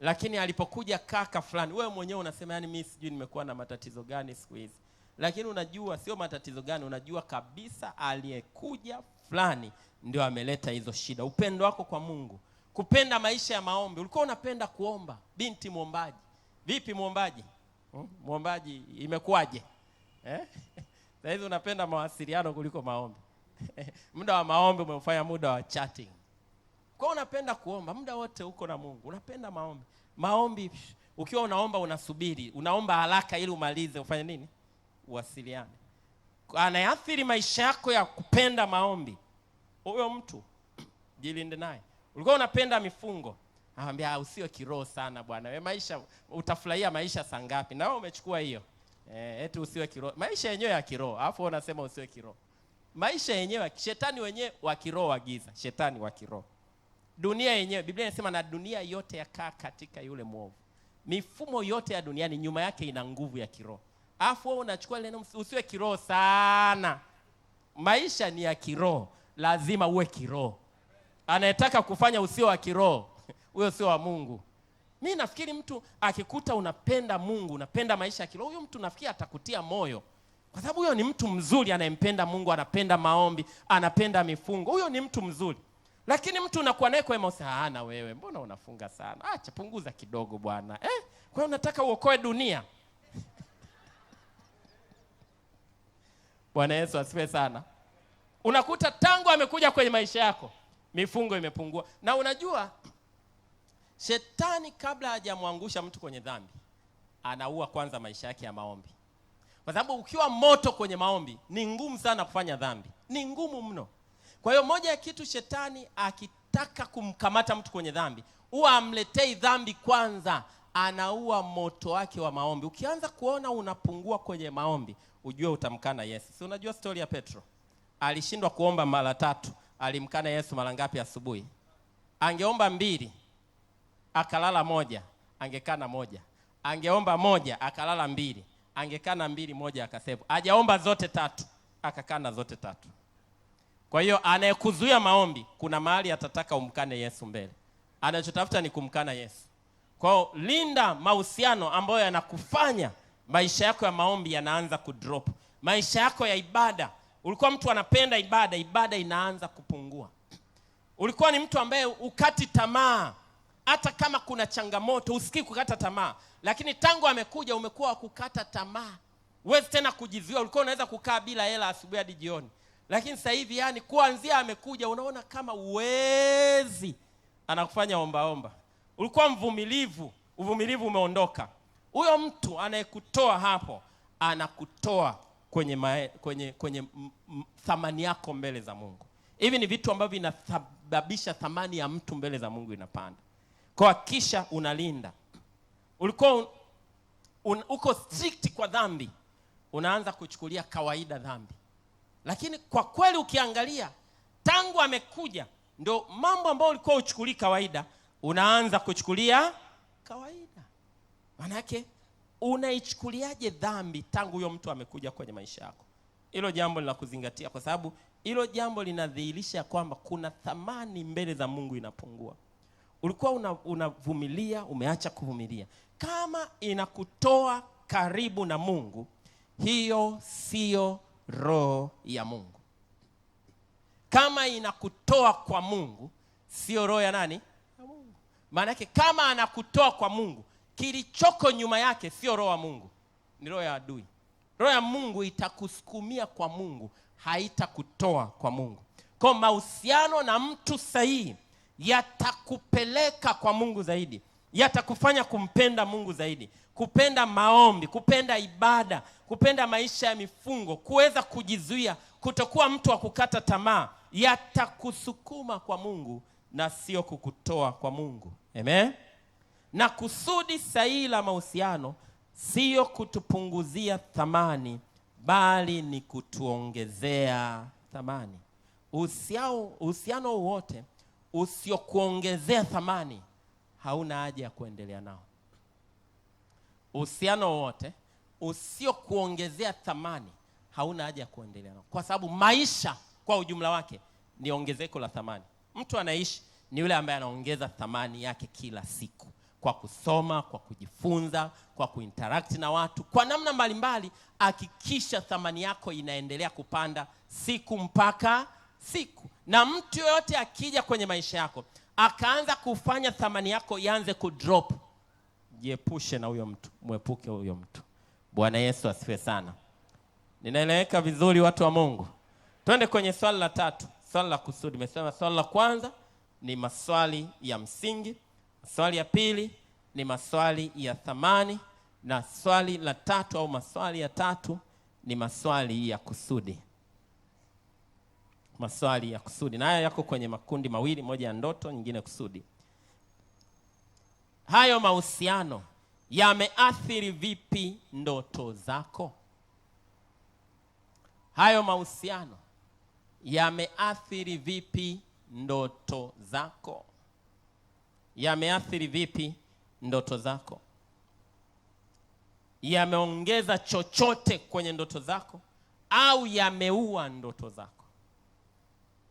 A: lakini alipokuja kaka fulani, wewe mwenyewe unasema yani mimi sijui nimekuwa na matatizo gani siku hizi. Lakini unajua sio matatizo gani, unajua kabisa aliyekuja fulani ndio ameleta hizo shida. Upendo wako kwa Mungu, kupenda maisha ya maombi. Ulikuwa unapenda kuomba, binti muombaji. Vipi muombaji? Muombaji imekuwaje? Sasa hivi unapenda mawasiliano kuliko maombi. Muda wa maombi umefanya muda wa chatting. Kwa unapenda kuomba, muda wote uko na Mungu. Unapenda maombi. Maombi ukiwa unaomba unasubiri, unaomba haraka ili umalize, ufanye nini? Uwasiliane. Anayeathiri maisha yako ya kupenda maombi, huyo mtu jilinde naye. Ulikuwa unapenda mifungo, anambia usiwe kiroho sana bwana. Wewe maisha utafurahia maisha saa ngapi? Na wewe umechukua hiyo. Eti usiwe kiroho. Maisha yenyewe ya kiroho, alafu unasema usiwe kiroho. Maisha yenyewe, shetani wenyewe wa kiroho wa giza, shetani wa kiroho. Dunia yenyewe, Biblia inasema na dunia yote yakaa katika yule mwovu. Mifumo yote ya duniani nyuma yake ina nguvu ya kiroho. Alafu wewe unachukua ile neno usiwe kiroho sana. Maisha ni ya kiroho, lazima uwe kiroho. Anayetaka kufanya usio wa kiroho, huyo sio wa Mungu. Mimi nafikiri mtu akikuta unapenda Mungu, unapenda maisha ya kiroho, huyo mtu nafikiri atakutia moyo. Kwa sababu huyo ni mtu mzuri anayempenda Mungu, anapenda maombi, anapenda mifungo. Huyo ni mtu mzuri. Lakini mtu unakuwa naye kwa emosi, na wewe mbona unafunga sana? Acha punguza kidogo bwana. Kwa unataka uokoe dunia? Bwana Yesu asifiwe sana. Unakuta tangu amekuja kwenye maisha yako, mifungo imepungua. Na unajua shetani kabla hajamwangusha mtu kwenye dhambi, anaua kwanza maisha yake ya maombi. Kwa sababu ukiwa moto kwenye maombi, ni ngumu sana kufanya dhambi. Ni ngumu mno. Kwa hiyo moja ya kitu shetani akitaka kumkamata mtu kwenye dhambi, huwa amletei dhambi kwanza, anaua moto wake wa maombi. Ukianza kuona unapungua kwenye maombi, ujue utamkana Yesu. Si unajua story ya Petro? Alishindwa kuomba mara 3, alimkana Yesu mara ngapi asubuhi? Angeomba 2 akalala 1, angekana 1. Angeomba 1 akalala 2, angekana 2, 1 akasevu. Hajaomba zote 3, akakana zote 3. Kwa hiyo anayekuzuia maombi, kuna mahali atataka umkane Yesu mbele. Anachotafuta ni kumkana Yesu. Kwa hiyo linda mahusiano ambayo yanakufanya maisha yako ya maombi yanaanza kudrop. Maisha yako ya ibada, ulikuwa mtu anapenda ibada, ibada inaanza kupungua. Ulikuwa ni mtu ambaye ukati tamaa, hata kama kuna changamoto usikii kukata tamaa, lakini tangu amekuja umekuwa kukata tamaa. Huwezi tena kujizuia. Ulikuwa unaweza kukaa bila hela asubuhi hadi jioni, lakini sasa hivi yani kuanzia amekuja unaona kama uwezi, anakufanya omba. Ulikuwa mvumilivu, uvumilivu umeondoka. Huyo mtu anayekutoa hapo, anakutoa kwenye thamani yako mbele za Mungu. Hivi ni vitu ambavyo vinasababisha thamani ya mtu mbele za Mungu inapanda. Kwa kisha unalinda. Ulikuwa uko strict kwa dhambi, unaanza kuchukulia kawaida dhambi. Lakini kwa kweli ukiangalia, tangu amekuja ndio mambo ambayo ulikuwa uchukulia kawaida unaanza kuchukulia kawaida. Manake unaichukuliaje dhambi tangu huyo mtu amekuja kwenye maisha yako? Hilo jambo la kuzingatia, kwa sababu hilo jambo linadhihirisha kwamba kuna thamani mbele za Mungu inapungua. Ulikuwa unavumilia, umeacha kuvumilia. Kama inakutoa karibu na Mungu, hiyo sio roho ya Mungu. Kama inakutoa kwa Mungu, sio roho ya nani? Ya Mungu. Maana yake kama anakutoa kwa Mungu, kilichoko nyuma yake sio roho ya Mungu, ni roho ya adui. Roho ya Mungu itakusukumia kwa Mungu, haitakutoa kwa Mungu. Kwa mahusiano na mtu sahihi yatakupeleka kwa Mungu zaidi, yatakufanya kumpenda Mungu zaidi, kupenda maombi, kupenda ibada, kupenda maisha ya mifungo, kuweza kujizuia, kutokuwa mtu wa kukata tamaa. Yatakusukuma kwa Mungu na sio kukutoa kwa Mungu. Amen. Na kusudi sahihi la mahusiano sio kutupunguzia thamani, bali ni kutuongezea thamani. Uhusiano wote usiokuongezea thamani, hauna haja ya kuendelea nao. Uhusiano wote usiokuongezea thamani, hauna haja ya kuendelea nao, kwa sababu maisha kwa ujumla wake ni ongezeko la thamani. Mtu anaishi ni yule ambaye anaongeza thamani yake kila siku, kwa kusoma, kwa kujifunza, kwa kuinteract na watu kwa namna mbalimbali. Hakikisha thamani yako inaendelea kupanda siku mpaka siku. Na mtu yoyote akija kwenye maisha yako akaanza kufanya thamani yako ianze kudrop, jiepushe na huyo mtu, muepuke huyo mtu. Bwana Yesu asifiwe sana. Ninaeleweka vizuri watu wa Mungu? Twende kwenye swali la 3, swali la kusudi. Nimesema swali la kwanza ni maswali ya msingi, swali ya pili ni maswali ya thamani, na swali la 3 au maswali ya 3 ni maswali ya kusudi. Maswali ya kusudi, na haya yako kwenye makundi mawili, moja ya ndoto, nyingine kusudi. Hayo mahusiano yameathiri vipi ndoto zako? Hayo mahusiano yameathiri vipi ndoto zako? Yameathiri vipi ndoto zako? Yameongeza chochote kwenye ndoto zako au yameua ndoto zako?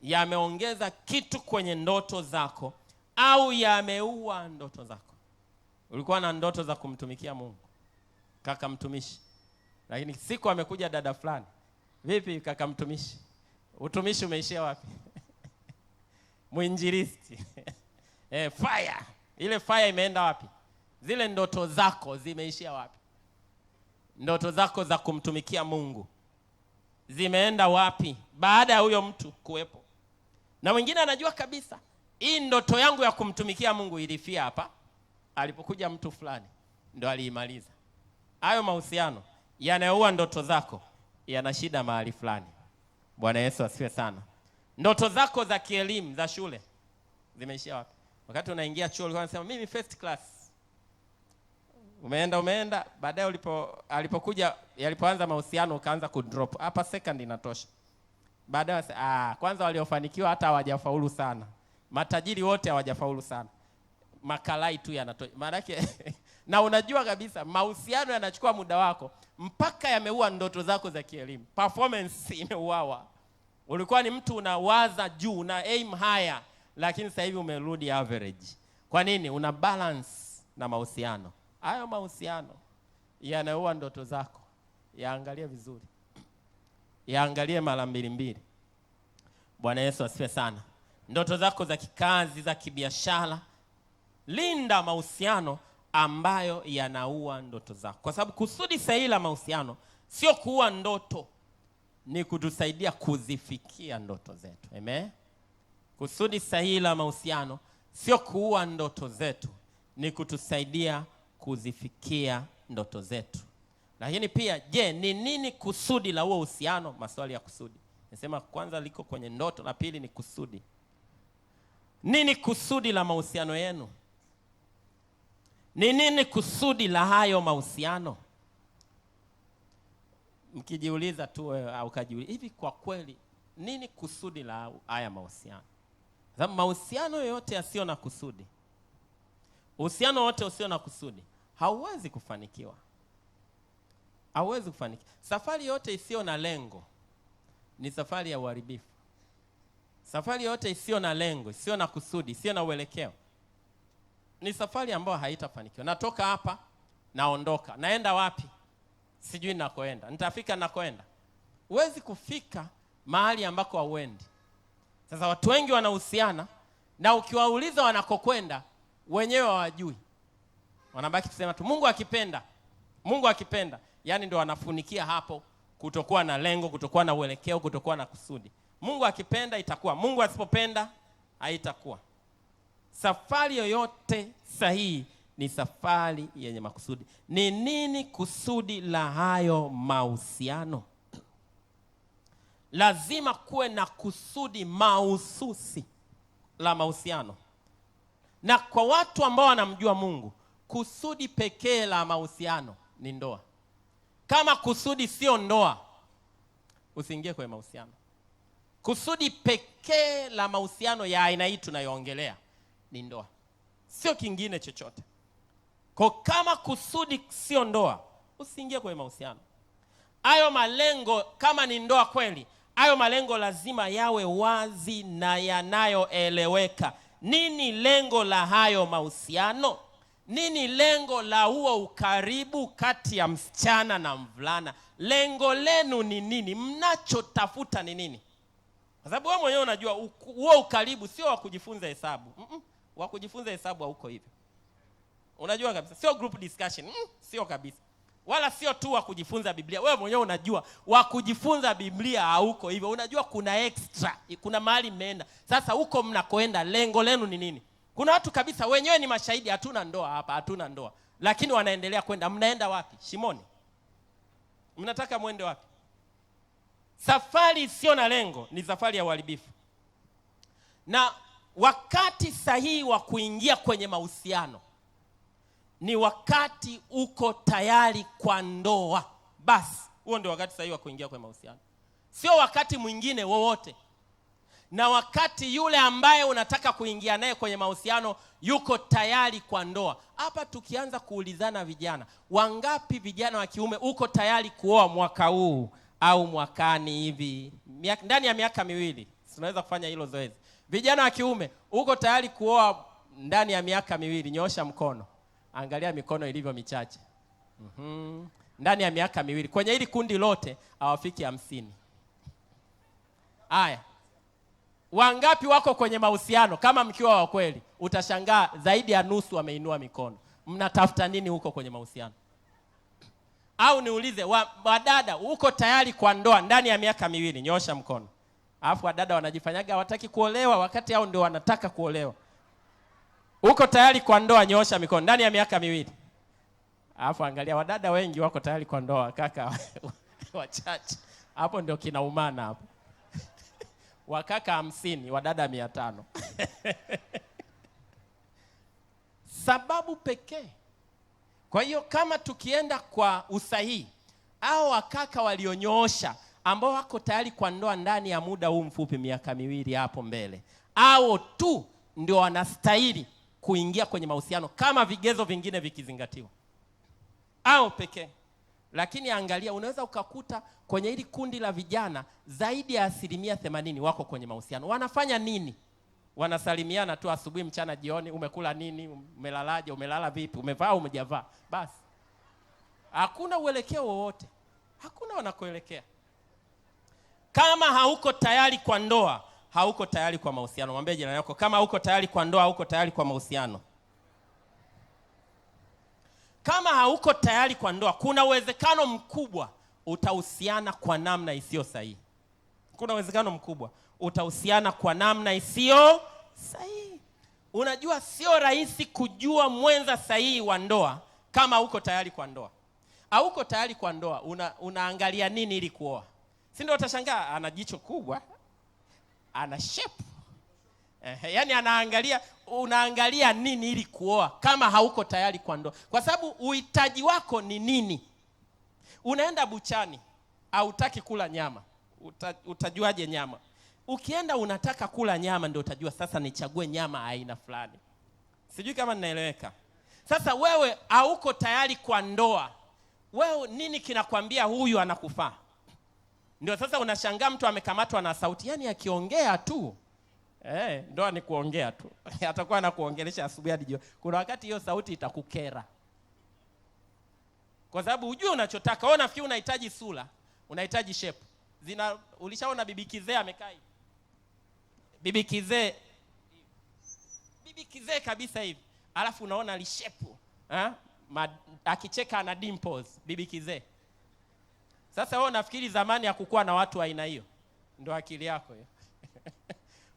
A: Yameongeza kitu kwenye ndoto zako au yameua ndoto zako? Ulikuwa na ndoto za kumtumikia Mungu, kaka mtumishi, lakini siku amekuja dada fulani, vipi kaka mtumishi, utumishi umeishia wapi? Mwinjilisti fire, ile fire imeenda wapi? Zile ndoto zako zimeishia wapi? Ndoto zako za kumtumikia Mungu zimeenda wapi baada ya huyo mtu kuwepo? Na wengine anajua kabisa, hii ndoto yangu ya kumtumikia Mungu ilifia hapa, alipokuja mtu fulani ndo aliimaliza. Hayo mahusiano yanaua ndoto zako, yana shida mahali fulani. Bwana Yesu asifiwe sana. Ndoto zako za kielimu za shule zimeishia wapi? Wakati unaingia chuo ulikuwa unasema mimi first class. Umeenda, baadaye yalipoanza mahusiano ukaanza kudrop. Hapa second inatosha. Baadaye kwanza waliofanikiwa hata hawajafaulu sana. Matajiri wote hawajafaulu sana. Makalai tu yanatosha. Maana yake na unajua kabisa mahusiano yanachukua muda wako mpaka yameua ndoto zako za kielimu. Performance imeuawa. Ulikuwa ni mtu unawaza juu, una aim higher, lakini sasa hivi umerudi average. Kwa nini? Una balance na mahusiano. Hayo mahusiano yanaua ndoto zako. Yaangalie vizuri. Yaangalie mara mbili. Bwana Yesu asifiwe sana. Ndoto zako za kikazi, za kibiashara, linda mahusiano ambayo yanaua ndoto zako. Kwa sababu kusudi sahihi la mahusiano sio kuua ndoto, ni kutusaidia kuzifikia ndoto zetu. Amen. Kusudi sahihi la mahusiano sio kuua ndoto zetu, ni kutusaidia kuzifikia ndoto zetu. Lakini pia, je, ni nini kusudi la huo uhusiano? Maswali ya kusudi. Nasema kwanza liko kwenye ndoto, la pili ni kusudi. Nini kusudi la mahusiano yenu? Ni nini kusudi la hayo mahusiano? Mkijiuliza tu au kajiuliza, hivi kwa kweli nini kusudi la haya mahusiano? Sababu mahusiano yote yasio na kusudi, uhusiano wote usio na kusudi, hauwezi kufanikiwa. Hauwezi kufanikiwa. Safari yote isio na lengo ni safari ya uharibifu. Safari yote isio na lengo, isio na kusudi, isio na uelekeo, ni safari ambayo haitafanikiwa. Natoka hapa, naondoka. Naenda wapi? Sijui nakoenda. Nitafika nakoenda? Huwezi kufika mahali ambako hauendi. Sasa watu wengi wanahusiana na ukiwauliza wanakokwenda wenyewe hawajui. Wanabaki kusema tu Mungu akipenda. Mungu akipenda. Yaani ndio wanafunikia hapo, kutokuwa na lengo, kutokuwa na uelekeo, kutokuwa na kusudi. Mungu akipenda itakuwa, Mungu asipopenda haitakuwa. Safari yoyote sahihi ni safari yenye makusudi. Ni nini kusudi la hayo mahusiano? Lazima kuwe na kusudi mahususi la mahusiano. Na kwa watu ambao wanamjua Mungu, kusudi pekee la mahusiano ni ndoa. Kama kusudi sio ndoa, usiingie kwenye mahusiano. Kusudi pekee la mahusiano ya aina hii tunayoongelea ni ndoa, sio kingine chochote. Kwa kama kusudi sio ndoa, usiingie kwenye mahusiano. Hayo malengo, kama ni ndoa kweli, hayo malengo lazima yawe wazi na yanayoeleweka. Nini lengo la hayo mahusiano? Nini lengo la huo ukaribu kati ya msichana na mvulana? Lengo lenu ni nini? Mnachotafuta ni nini? Kwa sababu wewe mwenyewe unajua huo ukaribu sio wa kujifunza hesabu. Wa kujifunza hesabu hauko hivyo. Unajua kabisa sio group discussion. Sio kabisa. Wala sio tu wa kujifunza Biblia. Wewe mwenyewe unajua wa kujifunza Biblia hauko hivyo. Unajua kuna extra, kuna mahali mmeenda. Sasa huko mnakoenda lengo lenu ni nini? Kuna watu kabisa wenyewe ni mashahidi, hatuna ndoa hapa, hatuna ndoa. Lakini wanaendelea kwenda. Mnaenda wapi? Shimoni. Mnataka muende wapi? Safari sio na lengo ni safari ya uharibifu. Na wakati sahihi wa kuingia kwenye mahusiano ni wakati uko tayari kwa ndoa. Basi huo ndio wakati sahihi wa kuingia kwenye mahusiano, sio wakati mwingine wowote. Na wakati yule ambaye unataka kuingia naye kwenye mahusiano yuko tayari kwa ndoa. Hapa tukianza kuulizana vijana, wangapi vijana wa kiume uko tayari kuoa mwaka huu au mwakani hivi? Ndani ya miaka miwili tunaweza kufanya hilo zoezi. Vijana wa kiume uko tayari kuoa ndani ya miaka miwili? Nyoosha mkono. Angalia mikono ilivyo michache. Ndani ya miaka miwili. Kwenye hili kundi lote hawafiki 50. Haya. Wangapi wako kwenye mahusiano? Kama mkiwa wa kweli, utashangaa zaidi ya nusu wameinua mikono. Mnatafuta nini huko kwenye mahusiano? Au niulize, wadada uko tayari kwa ndoa ndani ya miaka miwili? Nyoosha mkono. Alafu wadada wanajifanyaga hawataki kuolewa wakati hao ndio wanataka kuolewa. Uko tayari kwa ndoa? Nyoosha mikono. Ndani ya miaka miwili. Alafu angalia wadada wengi wako tayari kwa ndoa, kaka wachache. Hapo ndio kinaumana hapo. Wakaka 50, wadada 500. Sababu pekee Kwa hiyo kama tukienda kwa usahihi, au wakaka walionyoosha ambao wako tayari kwa ndoa ndani ya muda huu mfupi, miaka 2 hapo mbele, au tu ndio wanastahili kuingia kwenye mahusiano kama vigezo vingine vikizingatiwa, au pekee. Lakini angalia, unaweza ukakuta kwenye hili kundi la vijana zaidi ya 80% wako kwenye mahusiano. Wanafanya nini? Wanasalimiana tu asubuhi, mchana, jioni, umekula nini, umelalaje, umelala vipi, umevaa, umejavaa, basi. Hakuna uelekeo wowote, hakuna wanakoelekea. Kama hauko tayari kwa ndoa, hauko tayari kwa mahusiano. Mwambie jirani yako, kama hauko tayari kwa ndoa, hauko tayari kwa mahusiano. Kama hauko tayari kwa ndoa, kuna uwezekano mkubwa utahusiana kwa namna isiyo sahihi. Kuna uwezekano mkubwa utahusiana kwa namna isiyo sahihi. Unajua sio rahisi kujua mwenza sahihi wa ndoa kama hauko tayari kwa ndoa. Hauko tayari kwa ndoa, unaangalia nini ili kuoa? Si ndio? Utashangaa ana jicho kubwa, ana shape. Yaani unaangalia nini ili kuoa kama hauko tayari kwa ndoa? Kwa sababu uhitaji wako ni nini? Unaenda buchani, hautaki kula nyama. Utajuaje nyama? Ukienda unataka kula nyama, ndio utajua sasa nichague nyama aina fulani. Sijui kama ninaeleweka. Sasa wewe hauko tayari kwa ndoa. Wewe nini kinakwambia huyu anakufaa? Ndio sasa unashangaa mtu amekamatwa na sauti, yani akiongea tu. Ndoa ni kuongea tu. Atakuwa anakuongelesha asubuhi hadi jioni. Kuna wakati hiyo sauti itakukera. Kwa sababu hujui unachotaka. Wewe unafikiri unahitaji sura, unahitaji shape. Ulishaona bibi kizee amekaa hivi? Bibi kizee kabisa hivi. Alafu unaona lishepu. Akicheka ana dimples, bibi kizee. Sasa wewe unafikiri zamani hakukuwa na watu aina hiyo? Ndio akili yako hiyo.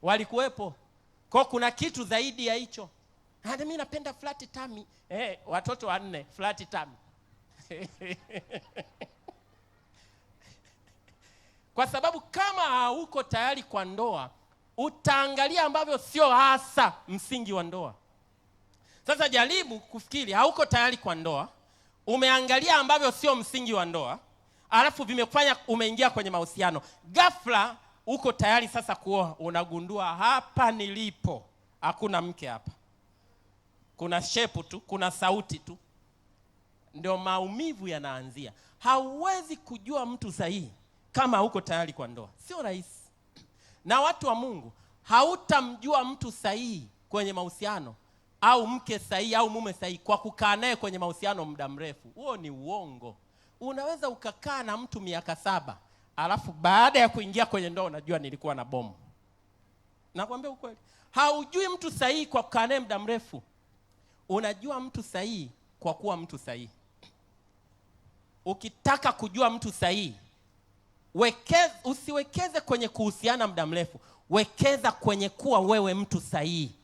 A: Walikuwepo. Kwa kuna kitu zaidi ya hicho. Mimi napenda flat tummy. Watoto 4 flat tummy. Kwa sababu kama hauko tayari kwa ndoa, utaangalia ambavyo sio hasa msingi wa ndoa. Sasa jaribu kufikiri, hauko tayari kwa ndoa, umeangalia ambavyo sio msingi wa ndoa, alafu vimekufanya umeingia kwenye mahusiano. Ghafla uko tayari sasa kuoa, unagundua hapa nilipo hakuna mke hapa. Kuna shepu tu, kuna sauti tu. Ndio maumivu yanaanzia. Hauwezi kujua mtu sahihi kama hauko tayari kwa ndoa. Sio rahisi. Na watu wa Mungu, hautamjua mtu sahihi kwenye mahusiano au mke sahihi au mume sahihi kwa kukaa naye kwenye mahusiano muda mrefu. Huo ni uongo. Unaweza ukakaa na mtu miaka 7, alafu baada ya kuingia kwenye ndoa unajua nilikuwa na bomu. Nakwambia ukweli. Haujui mtu sahihi kwa kukaa naye muda mrefu. Unajua mtu sahihi kwa kuwa mtu sahihi. Ukitaka kujua mtu sahihi, usiwekeze kwenye kuhusiana muda mrefu. Wekeza kwenye kuwa wewe mtu sahihi.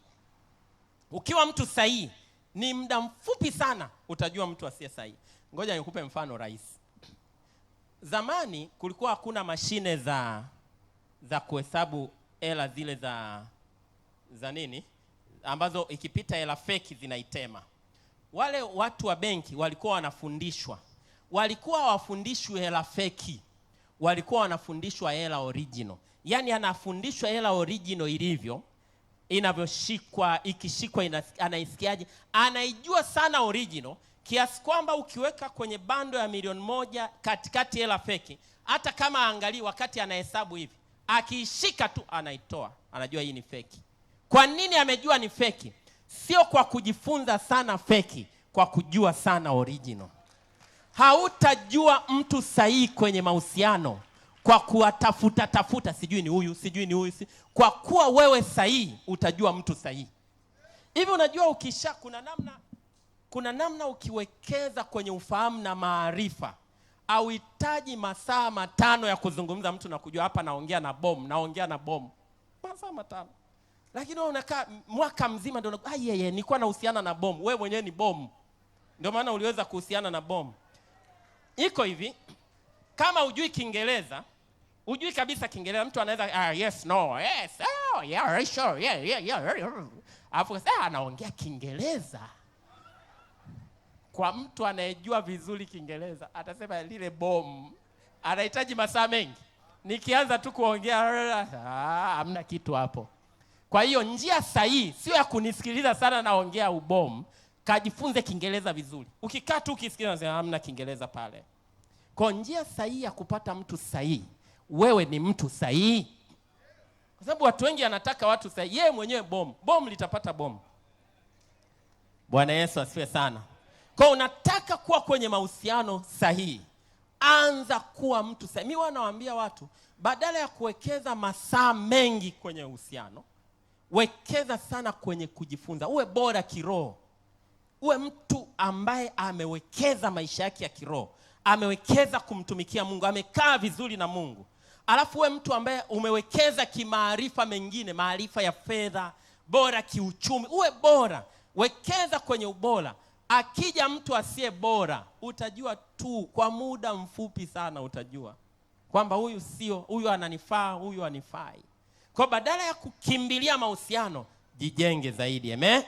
A: Ukiwa mtu sahihi, ni muda mfupi sana utajua mtu asiye sahihi. Ngoja nikupe mfano rahisi. Zamani kulikuwa hakuna mashine za kuhesabu hela zile za nini, ambazo ikipita hela feki zinaitema. Wale watu wa benki walikuwa wanafundishwa. Walikuwa hawafundishwi hela feki. Walikuwa wanafundishwa hela original. Yaani anafundishwa hela original ilivyo, inavyoshikwa, ikishikwa anaisikiaje. Anaijua sana original kiasi kwamba ukiweka kwenye bando ya 1,000,000 katikati hela feki, hata kama angalia wakati anahesabu hivi, akiishika tu anaitoa, anajua hii ni feki. Kwa nini amejua ni feki? Sio kwa kujifunza sana feki, kwa kujua sana original. Hautajua mtu sahihi kwenye mahusiano kwa kuwatafuta sijui ni huyu, sijui ni huyu. Kwa kuwa wewe sahihi utajua mtu sahihi. Hivi unajua kuna namna ukiwekeza kwenye ufahamu na maarifa, hauhitaji masaa 5 ya kuzungumza mtu na kujua hapa naongea na bomu. Masaa 5. Lakini wewe unakaa mwaka mzima ndio nilikuwa nahusiana na bomu. Wewe mwenyewe ni bomu. Ndio maana uliweza kuhusiana na bomu. Iko hivi, kama hujui Kiingereza, hujui kabisa Kiingereza, mtu anaweza yes, no, yes, oh, yeah, sure, yeah. Alafu anaongea Kiingereza. Kwa mtu anayejua vizuri Kiingereza atasema lile bomu anahitaji masaa mengi. Nikianza tu kuongea hamna kitu hapo. Kwa hiyo njia sahihi sio ya kunisikiliza sana naongea ubomu, kajifunze Kiingereza vizuri. Ukikaa tu ukisikiliza unasema hamna Kiingereza pale. Kwa njia sahihi ya kupata mtu sahihi, wewe ni mtu sahihi. Kwa sababu watu wengi anataka watu sahihi, yeye mwenyewe bomu litapata bomu. Bwana Yesu asifiwe sana. Kwa unataka kuwa kwenye mahusiano sahihi, anza kuwa mtu sahihi. Mimi wanawaambia watu, badala ya kuwekeza masaa mengi kwenye uhusiano, wekeza sana kwenye kujifunza. Uwe bora kiroho. Uwe mtu ambaye amewekeza maisha yake ya kiroho, amewekeza kumtumikia Mungu, amekaa vizuri na Mungu. Alafu uwe mtu ambaye umewekeza kimaarifa mengine, maarifa ya fedha, bora kiuchumi. Uwe bora, wekeza kwenye ubora. Akija mtu asiye bora, utajua tu kwa muda mfupi sana, utajua kwamba huyu sio, huyu ananifaa, huyu anifai. Kwa badala ya kukimbilia mahusiano, jijenge zaidi. Amen.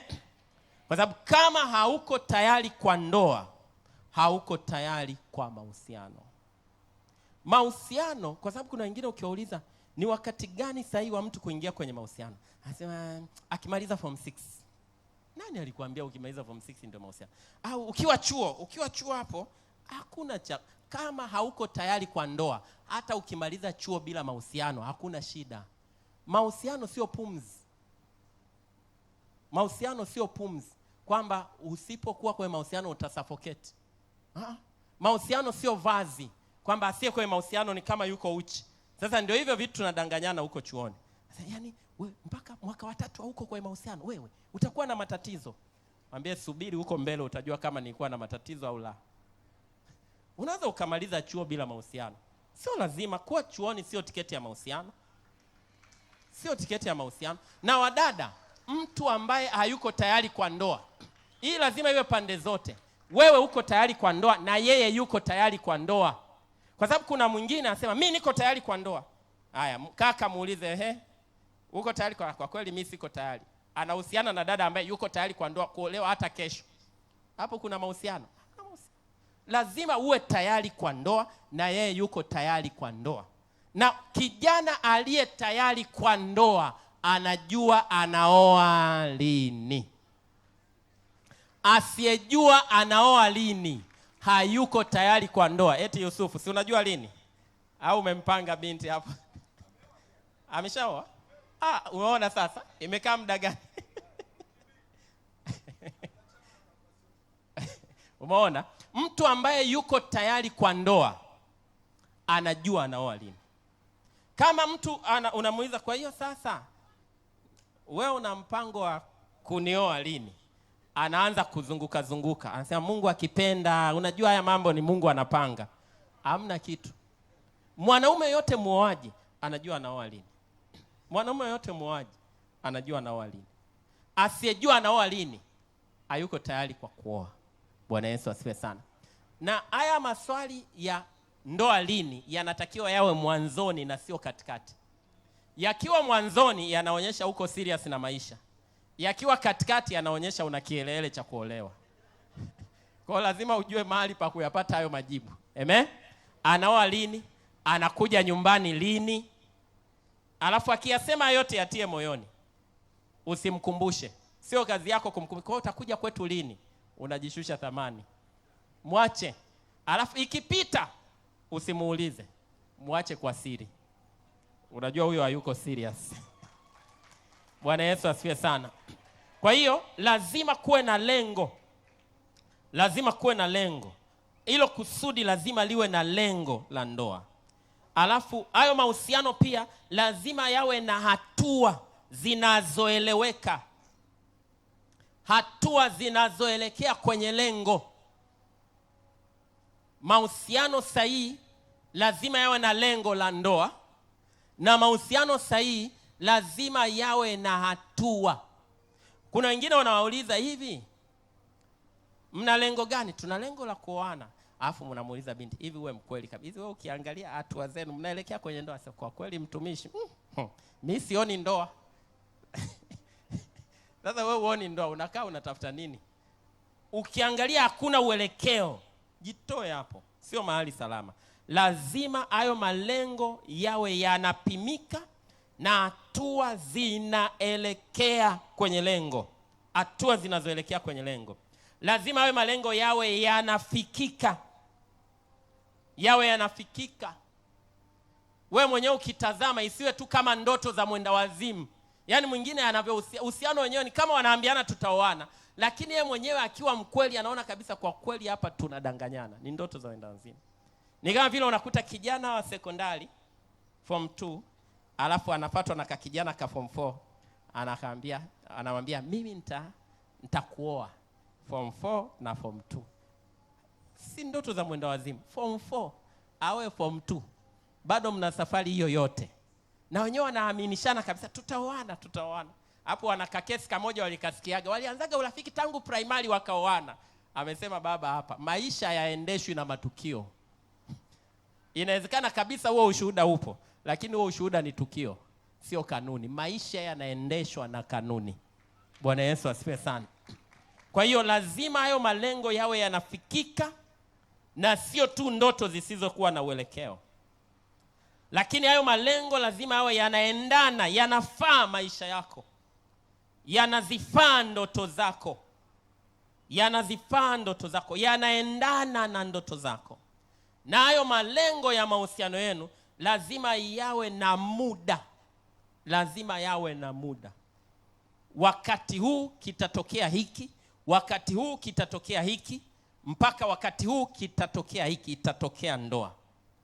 A: Kwa sababu kama hauko tayari kwa ndoa, hauko tayari kwa mahusiano. Mahusiano, kwa sababu kuna wengine ukiwauliza ni wakati gani sahihi wa mtu kuingia kwenye mahusiano, anasema akimaliza form 6. Nani alikuambia ukimaliza form 6 ndio mahusiano? Au ukiwa chuo hapo hakuna cha, kama hauko tayari kwa ndoa, hata ukimaliza chuo bila mahusiano hakuna shida. Mahusiano sio pumzi. Mahusiano sio pumzi kwamba usipokuwa kwenye mahusiano utasuffocate. Mahusiano sio vazi kwamba asiye kwenye mahusiano ni kama yuko uchi. Sasa ndio hivyo vitu tunadanganyana huko chuoni. Sasa yani wewe mpaka mwaka wa 3 huko kwenye mahusiano, wewe utakuwa na matatizo. Mwambie subiri huko mbele utajua kama nilikuwa na matatizo au la. Unaweza ukamaliza chuo bila mahusiano. Sio lazima kuwa chuoni, sio tiketi ya mahusiano. Sio tiketi ya mahusiano. Na wadada, mtu ambaye hayuko tayari kwa ndoa, hii lazima iwe pande zote. Wewe uko tayari kwa ndoa na yeye yuko tayari kwa ndoa. Kwa sababu kuna mwingine anasema mimi niko tayari kwa ndoa. Haya, kaka muulize, uko tayari kwa kweli? Mimi siko tayari. Anahusiana na dada ambaye yuko tayari kwa ndoa, kuolewa hata kesho. Hapo kuna mahusiano? Lazima uwe tayari kwa ndoa na yeye yuko tayari kwa ndoa. Na kijana aliye tayari kwa ndoa anajua anaoa lini. Asiyejua anaoa lini hayuko tayari kwa ndoa. Eti Yusufu, si unajua lini? Au umempanga binti hapo? Ameshaoa? Unaona sasa imekaa muda gani? Umeona? Mtu ambaye yuko tayari kwa ndoa anajua anaoa lini. Kama mtu unamuuliza, kwa hiyo sasa wewe una mpango wa kunioa lini? Anaanza kuzunguka. Anasema Mungu akipenda, unajua haya mambo ni Mungu anapanga. Hamna kitu. Mwanaume yote muoaji anajua anaoa lini. Mwanaume yote muoaji anajua anaoa lini. Asiyejua anaoa lini hayuko tayari kwa kuoa. Bwana Yesu asifiwe sana. Na haya maswali ya ndoa lini yanatakiwa yawe mwanzoni na sio katikati. Yakiwa mwanzoni yanaonyesha uko serious na maisha. Yakiwa katikati yanaonyesha una kielele cha kuolewa. Kwa hiyo lazima ujue mahali pa kuyapata hayo majibu. Amen? Anaoa lini? Anakuja nyumbani lini? Alafu akiyasema yote yatie moyoni. Usimkumbushe. Sio kazi yako kumkumbusha. Kwa hiyo utakuja kwetu lini? Unajishusha thamani. Mwache. Alafu ikipita usimuulize. Mwache kwa siri. Unajua huyo hayuko serious. Bwana Yesu asifiwe sana. Kwa hiyo lazima kuwe na lengo. Lazima kuwe na lengo. Hilo kusudi lazima liwe na lengo la ndoa. Alafu hayo mahusiano pia lazima yawe na hatua zinazoeleweka. Hatua zinazoelekea kwenye lengo. Mahusiano sahihi lazima yawe na lengo la ndoa, na mahusiano sahihi lazima yawe na hatua. Kuna wengine wanawauliza hivi, mna lengo gani? Tuna lengo la kuoana. Alafu mnamuuliza binti, hivi wewe mkweli kabisa, hivi wewe ukiangalia hatua zenu mnaelekea kwenye ndoa? Sasa kwa kweli mtumishi, mimi sioni ndoa. Sasa wewe uone ndoa, unakaa unatafuta nini? ukiangalia hakuna uelekeo, jitoe hapo, sio mahali salama. Lazima hayo malengo yawe yanapimika na hatua zinaelekea kwenye lengo. Hatua zinazoelekea kwenye lengo. Lazima hayo malengo yawe yanafikika. Yawe yanafikika. Wewe mwenyewe ukitazama isiwe tu kama ndoto za mwenda wazimu. Yaani mwingine anavyohusiano wenyewe ni kama wanaambiana tutaoana, lakini yeye mwenyewe akiwa mkweli anaona kabisa kwa kweli hapa tunadanganyana. Ni ndoto za mwenda wazimu. Ni kama vile unakuta kijana wa sekondari form 2 alafu anafuatwa na kijana ka form 4, anamwambia mimi nitakuoa form 4 na form 2. Si ndoto za mwenda wazimu. Form 4 awe form 2, bado mna safari hiyo yote, na wenyewe wanaaminishana kabisa tutaoana. Hapo wanaka kesi kamoja walikasikiaga, walianzaga urafiki tangu primary wakaoana. Amesema baba hapa maisha yaendeshwi na matukio. Inawezekana kabisa huo ushuhuda upo, lakini huo ushuhuda ni tukio, sio kanuni. Maisha yanaendeshwa na kanuni. Bwana Yesu asifiwe sana. Kwa hiyo lazima hayo malengo yawe yanafikika na sio tu ndoto zisizokuwa na uelekeo. Lakini hayo malengo lazima yawe yanaendana, yanafaa maisha yako. Yanazifaa ndoto zako. Yanaendana na ndoto zako. Na hayo malengo ya mahusiano yenu lazima yawe na muda. Wakati huu kitatokea hiki, wakati huu kitatokea hiki, mpaka wakati huu kitatokea hiki, itatokea ndoa.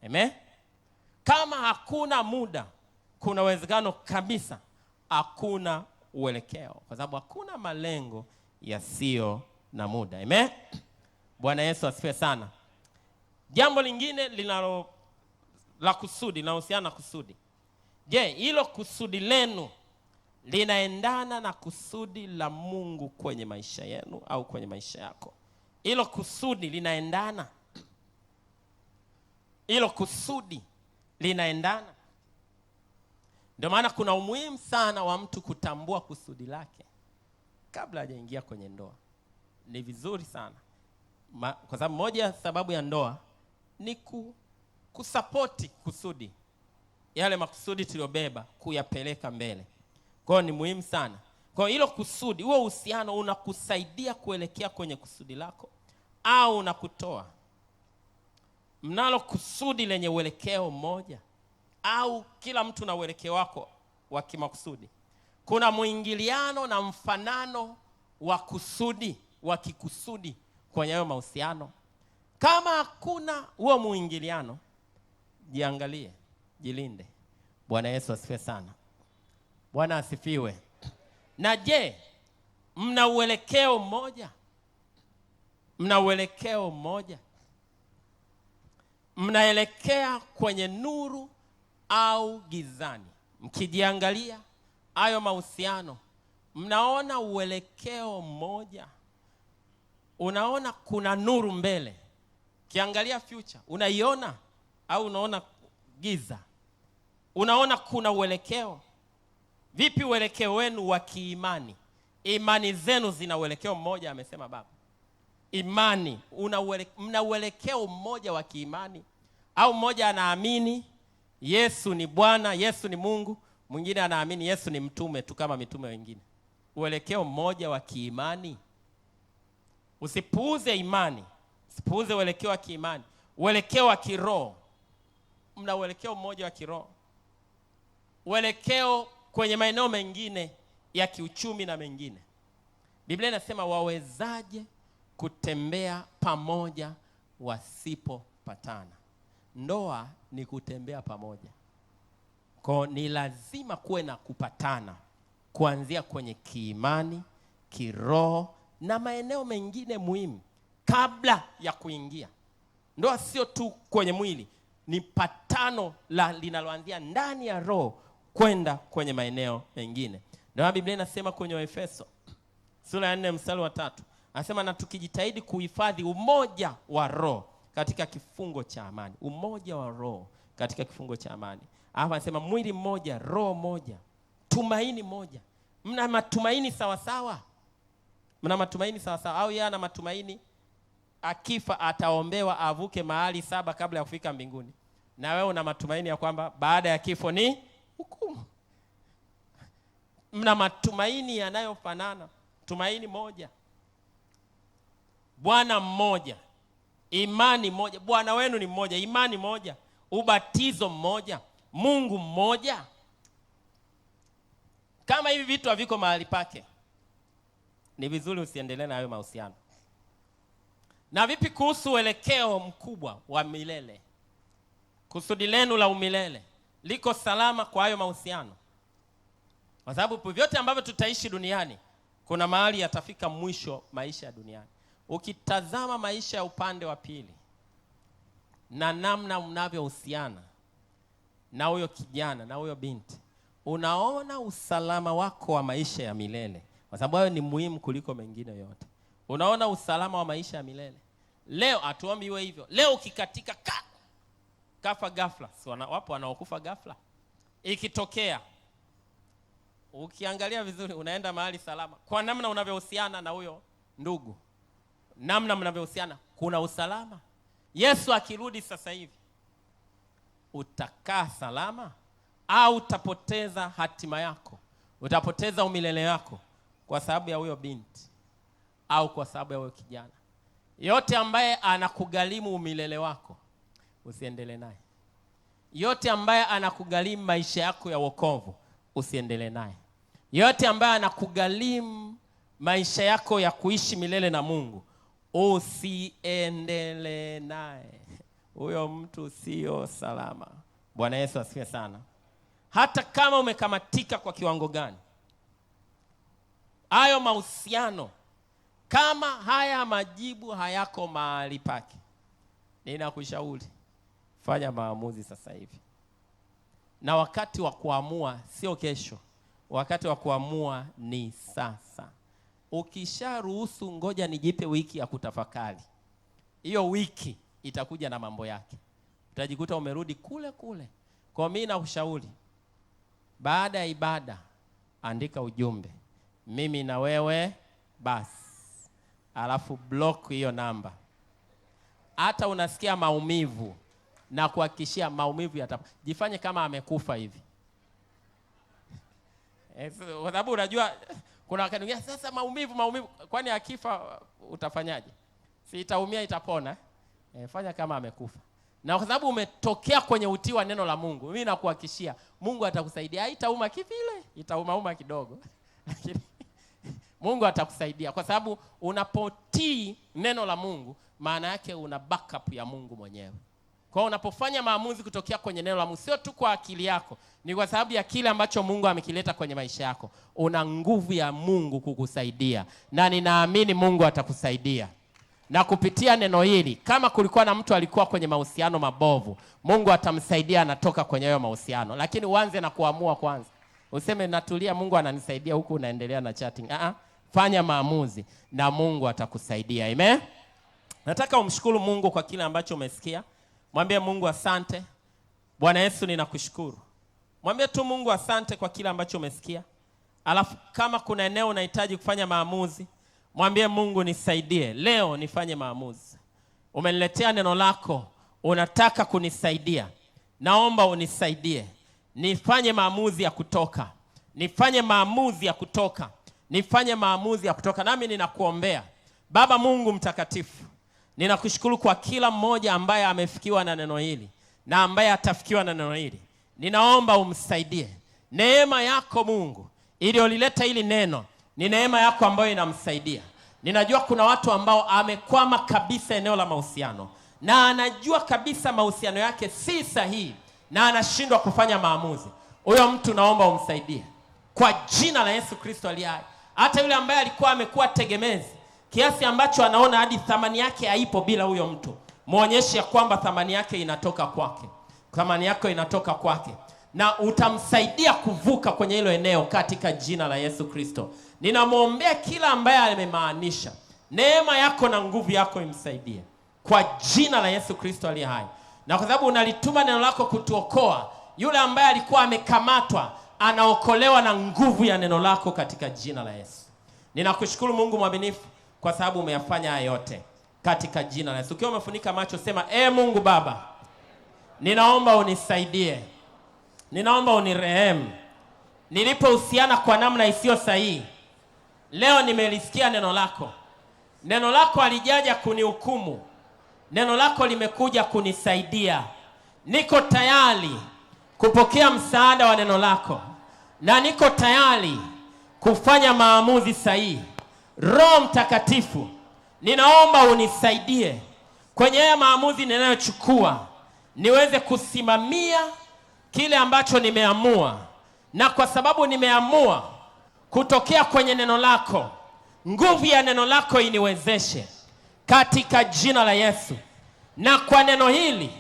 A: Amen. Kama hakuna muda, kuna uwezekano kabisa hakuna uelekeo, kwa sababu hakuna malengo yasiyo na muda. Amen. Bwana Yesu asifiwe sana. Jambo lingine la kusudi, linahusiana na kusudi. Je, hilo kusudi lenu linaendana na kusudi la Mungu kwenye maisha yenu au kwenye maisha yako? Hilo kusudi linaendana? Hilo kusudi linaendana? Ndio maana kuna umuhimu sana wa mtu kutambua kusudi lake kabla hajaingia kwenye ndoa. Ni vizuri sana. Kwa sababu moja ya sababu ya ndoa ni kusapoti kusudi. Yale makusudi tuliyobeba kuyapeleka mbele. Kwa hiyo ni muhimu sana. Kwa hilo kusudi, huo uhusiano unakusaidia kuelekea kwenye kusudi lako au unakutoa? Mnalo kusudi lenye uelekeo mmoja au kila mtu na uelekeo wako wa kimakusudi? Kuna muingiliano na mfanano wa kusudi, wa kikusudi kwenye hayo mahusiano? Kama hakuna huo muingiliano, jiangalie, jilinde. Bwana Yesu asifiwe sana. Bwana asifiwe. Na je, mna uelekeo mmoja? Mnaelekea kwenye nuru au gizani? Mkijiangalia hayo mahusiano, mnaona uelekeo mmoja? Unaona kuna nuru mbele? Kiangalia future, unaiona au unaona giza? Unaona kuna uelekeo? Vipi uelekeo wenu wa kiimani? Imani zenu zina uelekeo mmoja? Amesema baba. Imani, mna uelekeo mmoja wa kiimani? Au mmoja anaamini Yesu ni Bwana, Yesu ni Mungu, mwingine anaamini Yesu ni mtume tu kama mitume wengine? Uelekeo mmoja wa kiimani? Usipuuze imani, usipuuze uelekeo wa kiimani. Uelekeo wa kiroho, mna uelekeo mmoja wa kiroho? Uelekeo kwenye maeneo mengine ya kiuchumi na mengine. Biblia inasema wawezaje kutembea pamoja wasipopatana? Ndoa ni kutembea pamoja. Kwa ni lazima kuwe na kupatana, kuanzia kwenye kiimani, kiroho na maeneo mengine muhimu kabla ya kuingia. Ndoa sio tu kwenye mwili, ni patano linaloanzia ndani ya roho kwenda kwenye maeneo mengine. Ndio Biblia inasema kwenye Waefeso sura ya 4 mstari wa 3, anasema na tukijitahidi kuhifadhi umoja wa roho katika kifungo cha amani. Umoja wa roho katika kifungo cha amani. Hapa anasema mwili mmoja, roho moja, tumaini moja. Mna matumaini sawa sawa? Mna matumaini sawa, au yeye ana matumaini akifa ataombewa avuke mahali 7 kabla ya kufika mbinguni, na wewe una matumaini ya kwamba baada ya kifo ni hukumu? Mna matumaini yanayofanana, tumaini moja, Bwana mmoja, imani moja. Bwana wenu ni mmoja, imani moja, ubatizo mmoja, Mungu mmoja. Kama hivi vitu haviko mahali pake, ni vizuri usiendelee na hayo mahusiano. Na vipi kuhusu uelekeo mkubwa wa milele? Kusudi lenu la umilele liko salama kwa hayo mahusiano? Kwa sababu vyote ambavyo tutaishi duniani, kuna mahali yatafika mwisho maisha ya duniani. Ukitazama maisha ya upande wa pili na namna mnavyohusiana na huyo kijana na huyo binti, unaona usalama wako wa maisha ya milele, kwa sababu hayo ni muhimu kuliko mengine yote. Unaona usalama wa maisha ya milele. Leo atuombi iwe hivyo. Leo ukikatika kafa ghafla, wapo wanaokufa ghafla. Ikitokea ukiangalia vizuri, unaenda mahali salama kwa namna unavyohusiana na huyo ndugu, namna mnavyohusiana, kuna usalama. Yesu akirudi sasa hivi, utakaa salama au utapoteza hatima yako? Utapoteza umilele wako kwa sababu ya huyo binti au kwa sababu ya huyo kijana? Yote ambaye anakugharimu umilele wako, usiendelee naye. Yote ambaye anakugharimu maisha yako ya wokovu, usiendelee naye. Yote ambaye anakugharimu maisha yako ya kuishi milele na Mungu, usiendelee naye. Huyo mtu sio salama. Bwana Yesu asifiwe sana. Hata kama umekamatika kwa kiwango gani, hayo mahusiano, kama haya majibu hayako mahali pake, ninakushauri fanya maamuzi sasa hivi. Na wakati wa kuamua sio kesho, wakati wa kuamua ni sasa. Ukisharuhusu ngoja nijipe wiki ya kutafakari, hiyo wiki itakuja na mambo yake, utajikuta umerudi kule kule. Kwa mimi nakushauri, baada ya ibada andika ujumbe, mimi na wewe basi, alafu block hiyo namba. Hata unasikia maumivu, na kuhakikishia maumivu jifanye kama amekufa hivi. Kwa sababu unajua kuna wakati mwingine sasa maumivu, kwani akifa utafanyaje? Si itaumia, itapona? Fanya kama amekufa. Na kwa sababu umetokea kwenye utii wa neno la Mungu, mimi nakuhakikishia Mungu atakusaidia. Haitauma kivile, itauma kidogo lakini Mungu atakusaidia, kwa sababu unapotii neno la Mungu, maana yake una backup ya Mungu mwenyewe. Kwa hiyo unapofanya maamuzi kutokea kwenye neno la Mungu, sio tu kwa akili yako, ni kwa sababu ya kile ambacho Mungu amekileta kwenye maisha yako. Una nguvu ya Mungu kukusaidia, na ninaamini Mungu atakusaidia. Na kupitia neno hili, kama kulikuwa na mtu alikuwa kwenye mahusiano mabovu, Mungu atamsaidia, anatoka kwenye hayo mahusiano. Lakini uanze na kuamua kwanza. Useme natulia, Mungu ananisaidia, huku unaendelea na chatting. Fanya maamuzi na Mungu atakusaidia. Amen. Nataka umshukuru Mungu kwa kile ambacho umesikia. Mwambie Mungu asante. Bwana Yesu ninakushukuru. Mwambie tu Mungu asante kwa kile ambacho umesikia. Alafu kama kuna eneo unahitaji kufanya maamuzi, mwambie Mungu nisaidie leo nifanye maamuzi. Umeniletea neno lako, unataka kunisaidia. Naomba unisaidie. Nifanye maamuzi ya kutoka. Nifanye maamuzi ya kutoka. Nifanye maamuzi ya kutoka. Nami ninakuombea. Baba Mungu mtakatifu, ninakushukuru kwa kila mmoja ambaye amefikiwa na neno hili na ambaye atafikiwa na neno hili. Ninaomba umsaidie. Neema yako Mungu iliyolileta hili neno ni neema yako ambayo inamsaidia. Ninajua kuna watu ambao amekwama kabisa eneo la mahusiano, na anajua kabisa mahusiano yake si sahihi na anashindwa kufanya maamuzi. Huyo mtu naomba umsaidie kwa jina la Yesu Kristo aliye hai. Hata yule ambaye alikuwa amekuwa tegemezi kiasi ambacho anaona hadi thamani yake haipo bila huyo mtu, muonyeshe kwamba thamani yake inatoka kwake. Thamani yako inatoka kwake, na utamsaidia kuvuka kwenye hilo eneo katika jina la Yesu Kristo. Ninamwombea kila ambaye amemaanisha, neema yako na nguvu yako imsaidie kwa jina la Yesu Kristo aliye hai. Na kwa sababu unalituma neno lako kutuokoa, yule ambaye alikuwa amekamatwa anaokolewa na nguvu ya neno lako katika jina la Yesu. Ninakushukuru Mungu mwaminifu kwa sababu umeyafanya haya yote katika jina la Yesu. Ukiwa umefunika macho sema, Mungu Baba, ninaomba unisaidie. Ninaomba unirehemu. Nilipohusiana kwa namna isiyo sahihi, leo nimelisikia neno lako. Neno lako halijaja kunihukumu. Neno lako limekuja kunisaidia. Niko tayari kupokea msaada wa neno lako, na niko tayari kufanya maamuzi sahihi. Roho Mtakatifu, ninaomba unisaidie kwenye haya maamuzi ninayochukua, niweze kusimamia kile ambacho nimeamua, na kwa sababu nimeamua kutokea kwenye neno lako, nguvu ya neno lako iniwezeshe katika jina la Yesu. Na kwa neno hili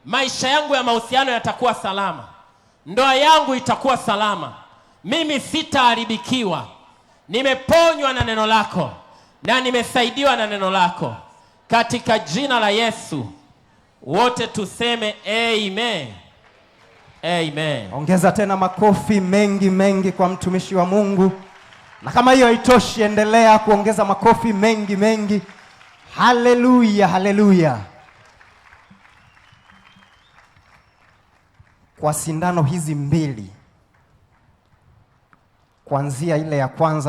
A: maisha yangu ya mahusiano yatakuwa salama, ndoa yangu itakuwa salama, mimi sitaharibikiwa. Nimeponywa na neno lako na nimesaidiwa na neno lako katika jina la Yesu. Wote tuseme amen. Amen.
B: Ongeza tena makofi mengi mengi kwa mtumishi wa Mungu. Na kama hiyo haitoshi, endelea kuongeza makofi mengi mengi. Haleluya, haleluya. Kwa sindano hizi mbili, kuanzia ile ya kwanza